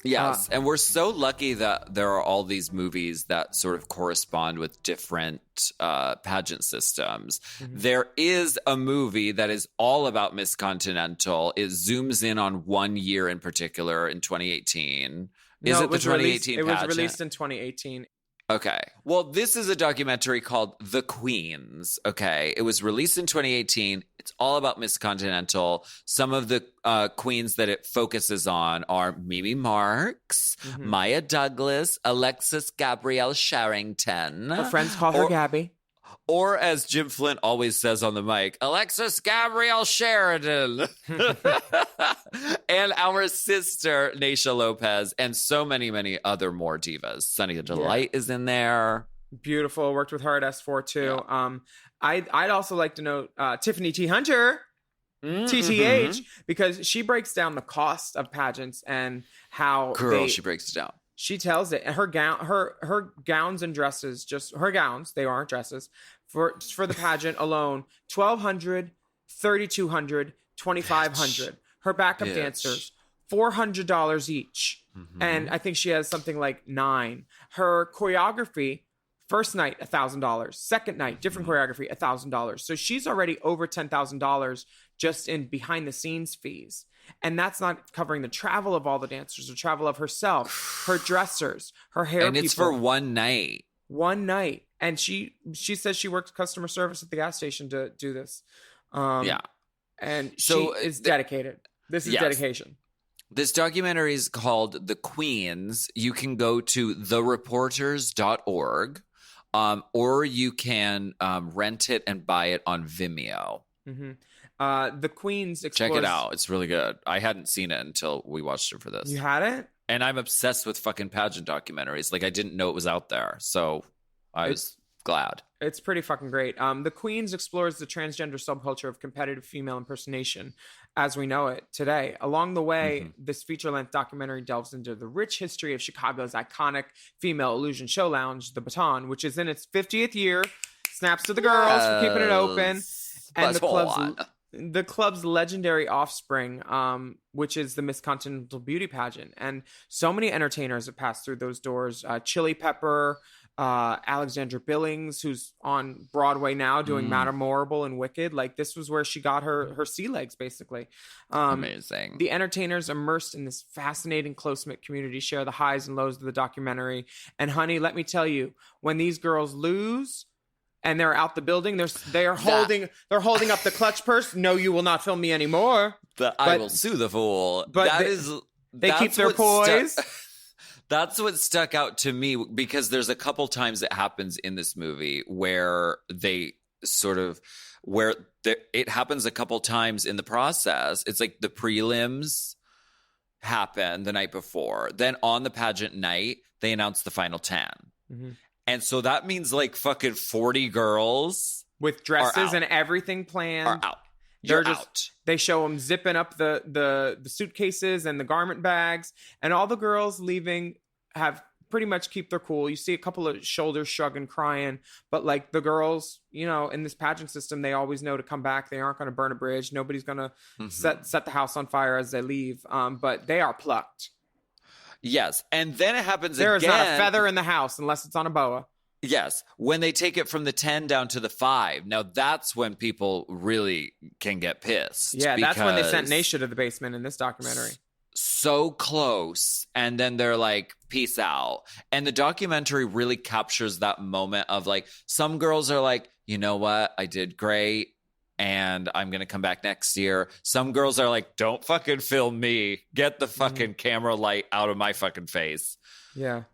Yes, and we're so lucky that there are all these movies that sort of correspond with different pageant systems. Mm-hmm. There is a movie that is all about Miss Continental. It zooms in on one year in particular in 2018. Is it the 2018 pageant? It was released in 2018. Okay. Well, this is a documentary called The Queens. Okay. It was released in 2018. It's all about Miss Continental. Some of the queens that it focuses on are Mimi Marks, Maya Douglas, Alexis Gabrielle Sherrington. Her friends call her Gabby. Or as Jim Flint always says on the mic, Alexis Gabrielle Sheridan. And our sister, Naysha Lopez, and so many, many other more divas. Sunny Delight is in there. Beautiful. Worked with her at S4 too. Yeah. I'd also like to note Tiffany T. Hunter, TTH, because she breaks down the cost of pageants and how she breaks it down. She tells it. Her gowns and dresses, just her gowns, they aren't dresses, for the pageant alone, $1,200, $3,200, $2,500. Her backup dancers, $400 each. And I think she has something like 9. Her choreography, first night, $1,000. Second night, different choreography, $1,000. So she's already over $10,000 just in behind the scenes fees. And that's not covering the travel of all the dancers, the travel of herself, her dressers, her hair and it's for one night. One night. And she says she works customer service at the gas station to do this. And so she is dedicated. This is dedication. This documentary is called The Queens. You can go to thereporters.org, or you can rent it and buy it on Vimeo. The Queens explores... Check it out. It's really good. I hadn't seen it until we watched it for this. You hadn't? And I'm obsessed with fucking pageant documentaries. Like, I didn't know it was out there. So I was glad. It's pretty fucking great. The Queens explores the transgender subculture of competitive female impersonation as we know it today. Along the way, this feature-length documentary delves into the rich history of Chicago's iconic female illusion show lounge, The Baton, which is in its 50th year. Snaps to the girls for keeping it open. And the club's legendary offspring, which is the Miss Continental Beauty Pageant. And so many entertainers have passed through those doors. Chili Pepper, Alexandra Billings, who's on Broadway now doing Matamorable and Wicked. Like, this was where she got her sea legs, basically. Amazing. The entertainers immersed in this fascinating close-knit community share the highs and lows of the documentary. And honey, let me tell you, when these girls lose... and they're out the building, they're holding up the clutch purse. No, you will not film me anymore. I will sue the fool. But they keep their poise. That's what stuck out to me, because there's a couple times it happens in this movie where they sort of it happens a couple times in the process. It's like the prelims happen the night before. Then on the pageant night, they announce the final 10. And so that means like fucking 40 girls with dresses and everything planned are out. They're out. They show them zipping up the suitcases and the garment bags, and all the girls leaving have pretty much keep their cool. You see a couple of shoulders shrugging, crying, but like the girls, you know, in this pageant system, they always know to come back. They aren't going to burn a bridge. Nobody's going to set the house on fire as they leave. But they are plucked. Yes. And then it happens again. There is not a feather in the house unless it's on a boa. Yes. When they take it from the 10 down to the 5. Now that's when people really can get pissed. Yeah, that's when they sent Naysha to the basement in this documentary. So close. And then they're like, peace out. And the documentary really captures that moment of like, some girls are like, you know what? I did great. And I'm going to come back next year. Some girls are like, don't fucking film me. Get the fucking camera light out of my fucking face. Yeah.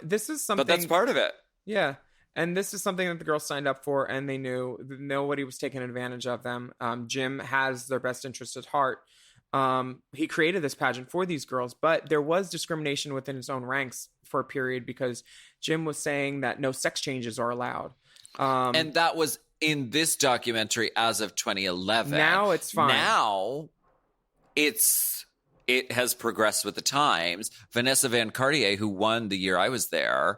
This is something. But that's part of it. Yeah. And this is something that the girls signed up for, and they knew nobody was taking advantage of them. Jim has their best interest at heart. He created this pageant for these girls, but there was discrimination within his own ranks for a period because Jim was saying that no sex changes are allowed. And that was in this documentary as of 2011. Now it's fine. Now it has progressed with the times. Vanessa Van Cartier, who won the year I was there,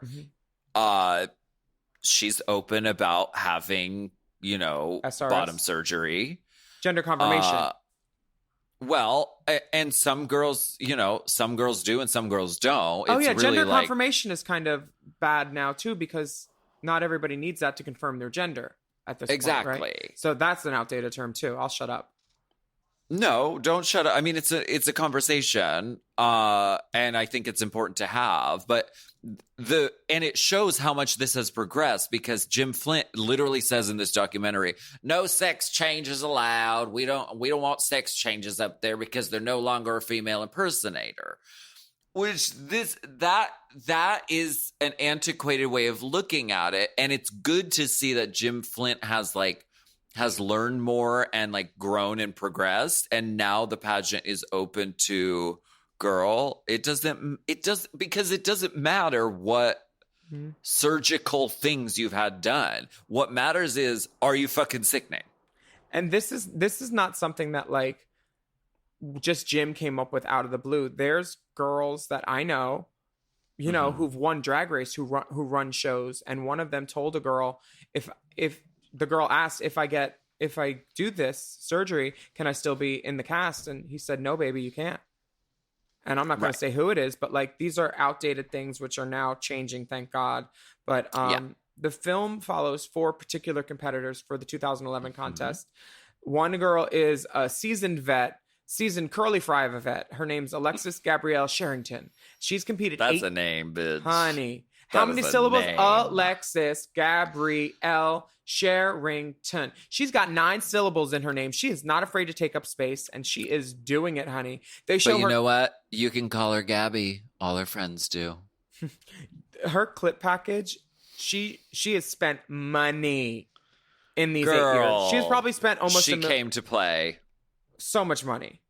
she's open about having, SRS? bottom surgery. Gender confirmation. Well, and some girls, some girls do and some girls don't. Oh, It's yeah. really Gender like, confirmation is kind of bad now, too, because not everybody needs that to confirm their gender at this exactly. point, right? So that's an outdated term, too. I'll shut up. No, don't shut up. I mean, it's a conversation, and I think it's important to have. But and it shows how much this has progressed because Jim Flint literally says in this documentary, "No sex changes allowed. We don't want sex changes up there because they're no longer a female impersonator." Which that is an antiquated way of looking at it, and it's good to see that Jim Flint has learned more and grown and progressed, and now the pageant is open to girl. Because it doesn't matter what surgical things you've had done. What matters is, are you fucking sickening? And this is not something that just Jim came up with out of the blue. There's girls that I know, who've won Drag Race, who run shows, and one of them told a girl, if the girl asked, if I do this surgery, can I still be in the cast? And he said, no, baby, you can't. And I'm not going to say who it is, but these are outdated things which are now changing, thank God. But the film follows 4 particular competitors for the 2011 contest. One girl is a seasoned curly fry of a vet. Her name's Alexis Gabrielle Sherrington. She's competed That's a name, bitch. Honey. That How many is a syllables? name. Alexis Gabrielle Sherrington. She's got 9 syllables in her name. She is not afraid to take up space, and she is doing it, honey. They show But you her know what? You can call her Gabby. All her friends do. her clip package. She has spent money in these 8 Girl, years. She's probably spent almost She came to play. so much money.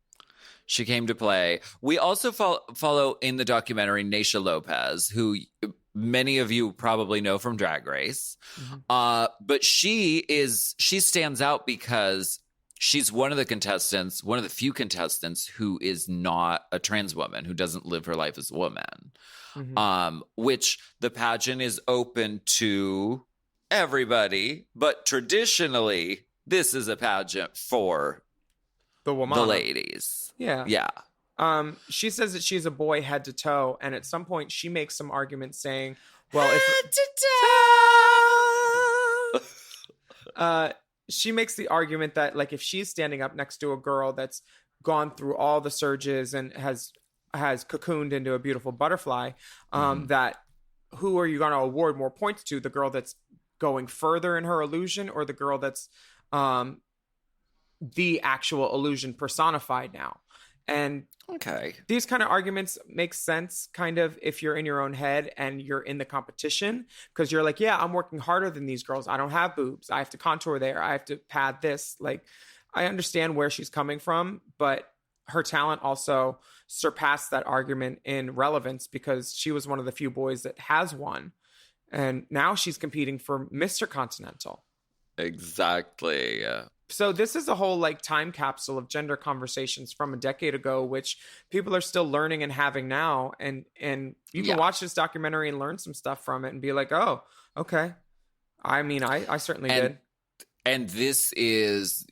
She came to play. We also follow in the documentary Naysha Lopez, who many of you probably know from Drag Race. But she stands out because she's one of the few contestants who is not a trans woman, who doesn't live her life as a woman. Which the pageant is open to everybody, but traditionally this is a pageant for The woman. the ladies. Yeah. Yeah. She says that she's a boy head to toe, and at some point she makes some argument saying, well, she makes the argument that if she's standing up next to a girl that's gone through all the surges and has cocooned into a beautiful butterfly, that who are you going to award more points to? The girl that's going further in her illusion, or the girl that's the actual illusion personified now? And these kind of arguments make sense kind of if you're in your own head and you're in the competition, because you're yeah, I'm working harder than these girls. I don't have boobs. I have to contour there. I have to pad this. I understand where she's coming from, but her talent also surpassed that argument in relevance because she was one of the few boys that has won. And now she's competing for Mr. Continental. Exactly. So this is a whole time capsule of gender conversations from a decade ago, which people are still learning and having now. And you can watch this documentary and learn some stuff from it and be like, oh, okay. I mean, I certainly did. And this is,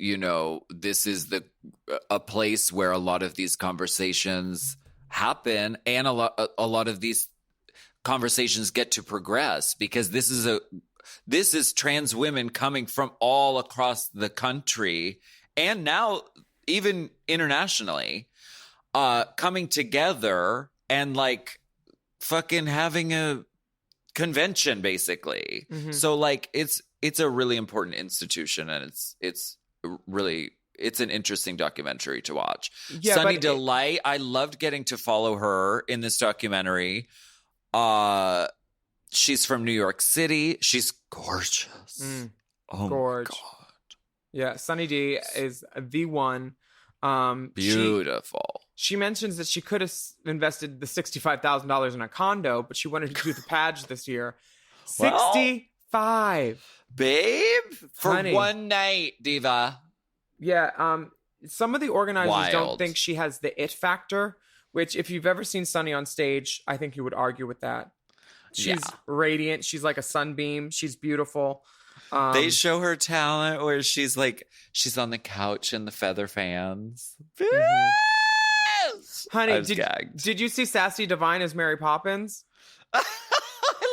a place where a lot of these conversations happen, and a lot of these conversations get to progress, because this is trans women coming from all across the country, and now even internationally, coming together and fucking having a convention, basically. So like it's a really important institution, and it's an interesting documentary to watch. Yeah, Sunny but Delight, I loved getting to follow her in this documentary. She's from New York City. She's gorgeous. Oh gorge. my God. Yeah, Sunny D is the one. Beautiful. She mentions that she could have invested the $65,000 in a condo, but she wanted to do the Page this year. 65, babe, for Honey. one night, diva. Yeah. Some of the organizers don't Wild. think she has the it factor, which if you've ever seen Sunny on stage, I think you would argue with that. She's radiant. She's like a sunbeam. She's beautiful. They show her talent where she's on the couch in the feather fans. Honey, gagged. did you see Sassy Divine as Mary Poppins? I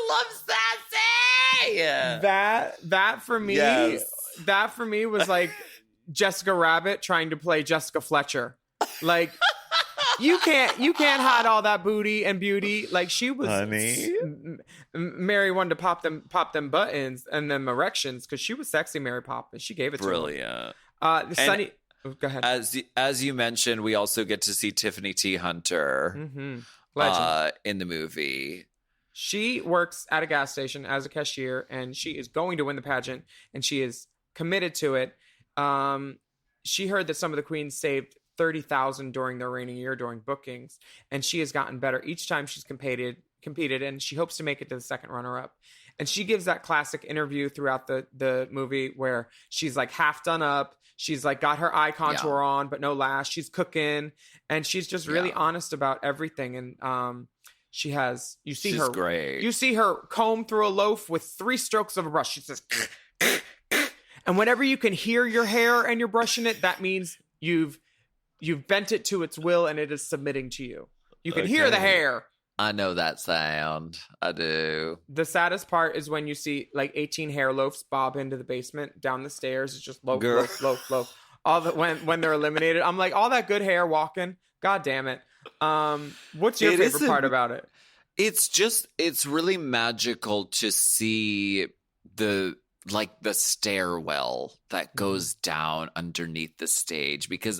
love Sassy. That for me, that for me was like Jessica Rabbit trying to play Jessica Fletcher. Like you can't hide all that booty and beauty. Like she was, honey. Mary wanted to pop them buttons and them erections because she was sexy. Mary Poppins. She gave it to her. Brilliant. Sunny. Go ahead. As you mentioned, we also get to see Tiffany T. Hunter in the movie. She works at a gas station as a cashier, and she is going to win the pageant, and she is committed to it. She heard that some of the queens saved $30,000 during their reigning year during bookings, and she has gotten better each time she's competed, and she hopes to make it to the second runner-up. And she gives that classic interview throughout the movie where she's like half done up. She's like got her eye contour on, but no lash. She's cooking, and she's just really honest about everything. And she's her great. You see her comb through a loaf with 3 strokes of a brush. She says, and whenever you can hear your hair and you're brushing it, that means you've bent it to its will and it is submitting to you. You can hear the hair. I know that sound. I do. The saddest part is when you see like 18 hair loafs bob into the basement down the stairs. It's just loaf. All when they're eliminated, I'm like, all that good hair walking. God damn it. What's your favorite part about it? It's really magical to see the stairwell that goes down underneath the stage, because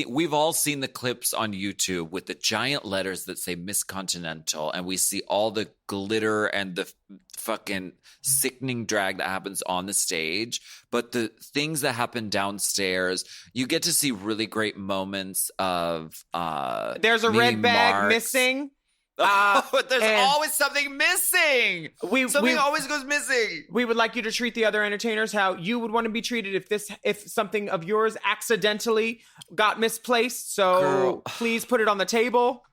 we've all seen the clips on YouTube with the giant letters that say Miss Continental, and we see all the glitter and the fucking sickening drag that happens on the stage. But the things that happen downstairs, you get to see really great moments of there's a red bag missing. There's always something missing. Something always goes missing. We would like you to treat the other entertainers how you would want to be treated if something of yours accidentally got misplaced. So please put it on the table.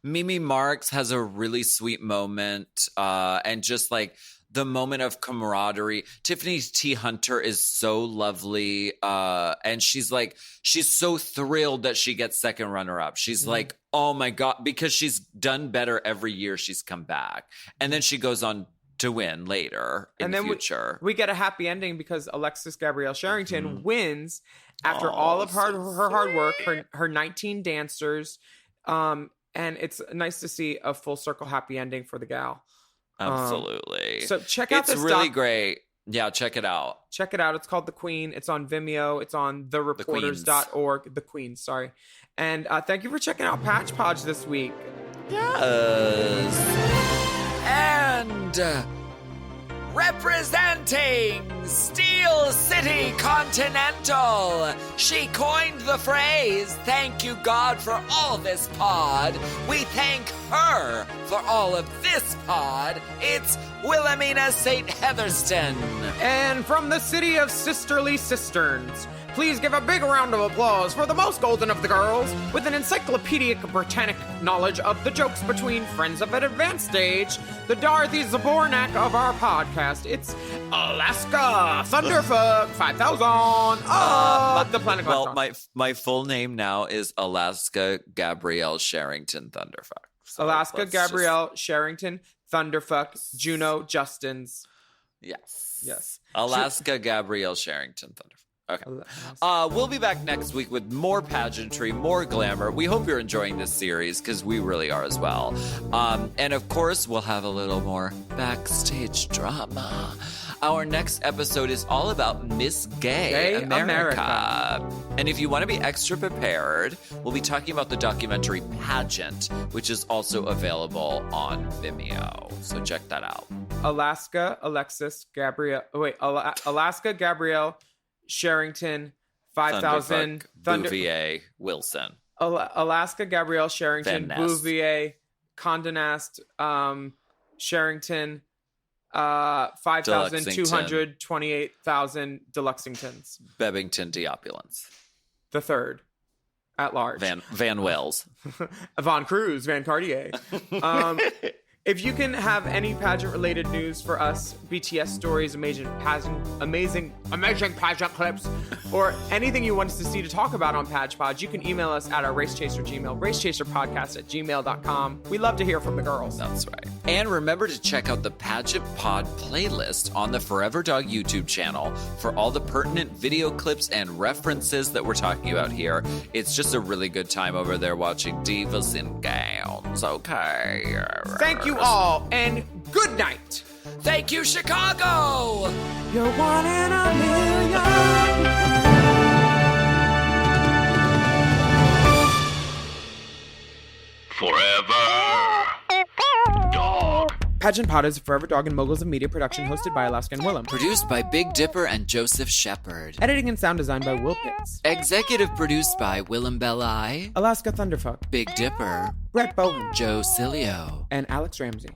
Mimi Marks has a really sweet moment, and just like the moment of camaraderie. Tiffany T. Hunter is so lovely, and she's so thrilled that she gets second runner-up. She's like, oh my God, because she's done better every year she's come back. And then she goes on to win later in the future. We get a happy ending because Alexis Gabrielle Sherrington wins after all of her hard work, her 19 dancers, and it's nice to see a full circle happy ending for the gal. Absolutely. So check out this. It's really great. Yeah, check it out. Check it out. It's called The Queen. It's on Vimeo. It's on thereporters.org. The Queen, sorry. And thank you for checking out Patch Podge this week. Yes. And representing Steel City Continental, she coined the phrase, "Thank you, God, for all this pod." We thank her for all of this pod. It's Willamina St. Heatherston. And from the city of sisterly cisterns, please give a big round of applause for the most golden of the girls with an encyclopedic Britannic knowledge of the jokes between friends of an advanced stage, the Dorothy Zabornak of our podcast. It's Alaska Thunderfuck 5000 the planet. Well, my full name now is Alaska Gabrielle Sherrington Thunderfuck. So Alaska Gabrielle Sherrington Thunderfuck Juno Justins. Yes. Yes. Alaska Gabrielle Sherrington Thunderfuck. Okay. We'll be back next week with more pageantry, more glamour. We hope you're enjoying this series because we really are as well. And of course, we'll have a little more backstage drama. Our next episode is all about Miss Gay America. And if you want to be extra prepared, we'll be talking about the documentary Pageant, which is also available on Vimeo. So check that out. Alaska, Gabrielle, Sherrington, 5,000. Bouvier, Wilson. Alaska, Gabrielle, Sherrington, Van Ness. Bouvier, Condé Nast, Sherrington, 5,228,000 Deluxingtons. Bebington Deopulence. The third, at large. Van Wells. Von Cruz, Van Cartier. If you can have any pageant-related news for us, BTS stories, amazing pageant clips, or anything you want us to see to talk about on PagePod, you can email us at our Racechaser Gmail, racechaserpodcast@gmail.com. We love to hear from the girls. That's right. And remember to check out the Pageant Pod playlist on the Forever Dog YouTube channel for all the pertinent video clips and references that we're talking about here. It's just a really good time over there watching divas in gowns. Okay. Thank you all, and good night. Thank you, Chicago! You're one in a million. Forever Dog. Pageant Pod is a Forever Dog and Moguls of Media production hosted by Alaska and Willam. Produced by Big Dipper and Joseph Shepard. Editing and sound design by Will Pitts. Executive produced by Willam Belli, Alaska Thunderfuck. Big Dipper, Brett Bowen. Joe Cilio. And Alex Ramsey.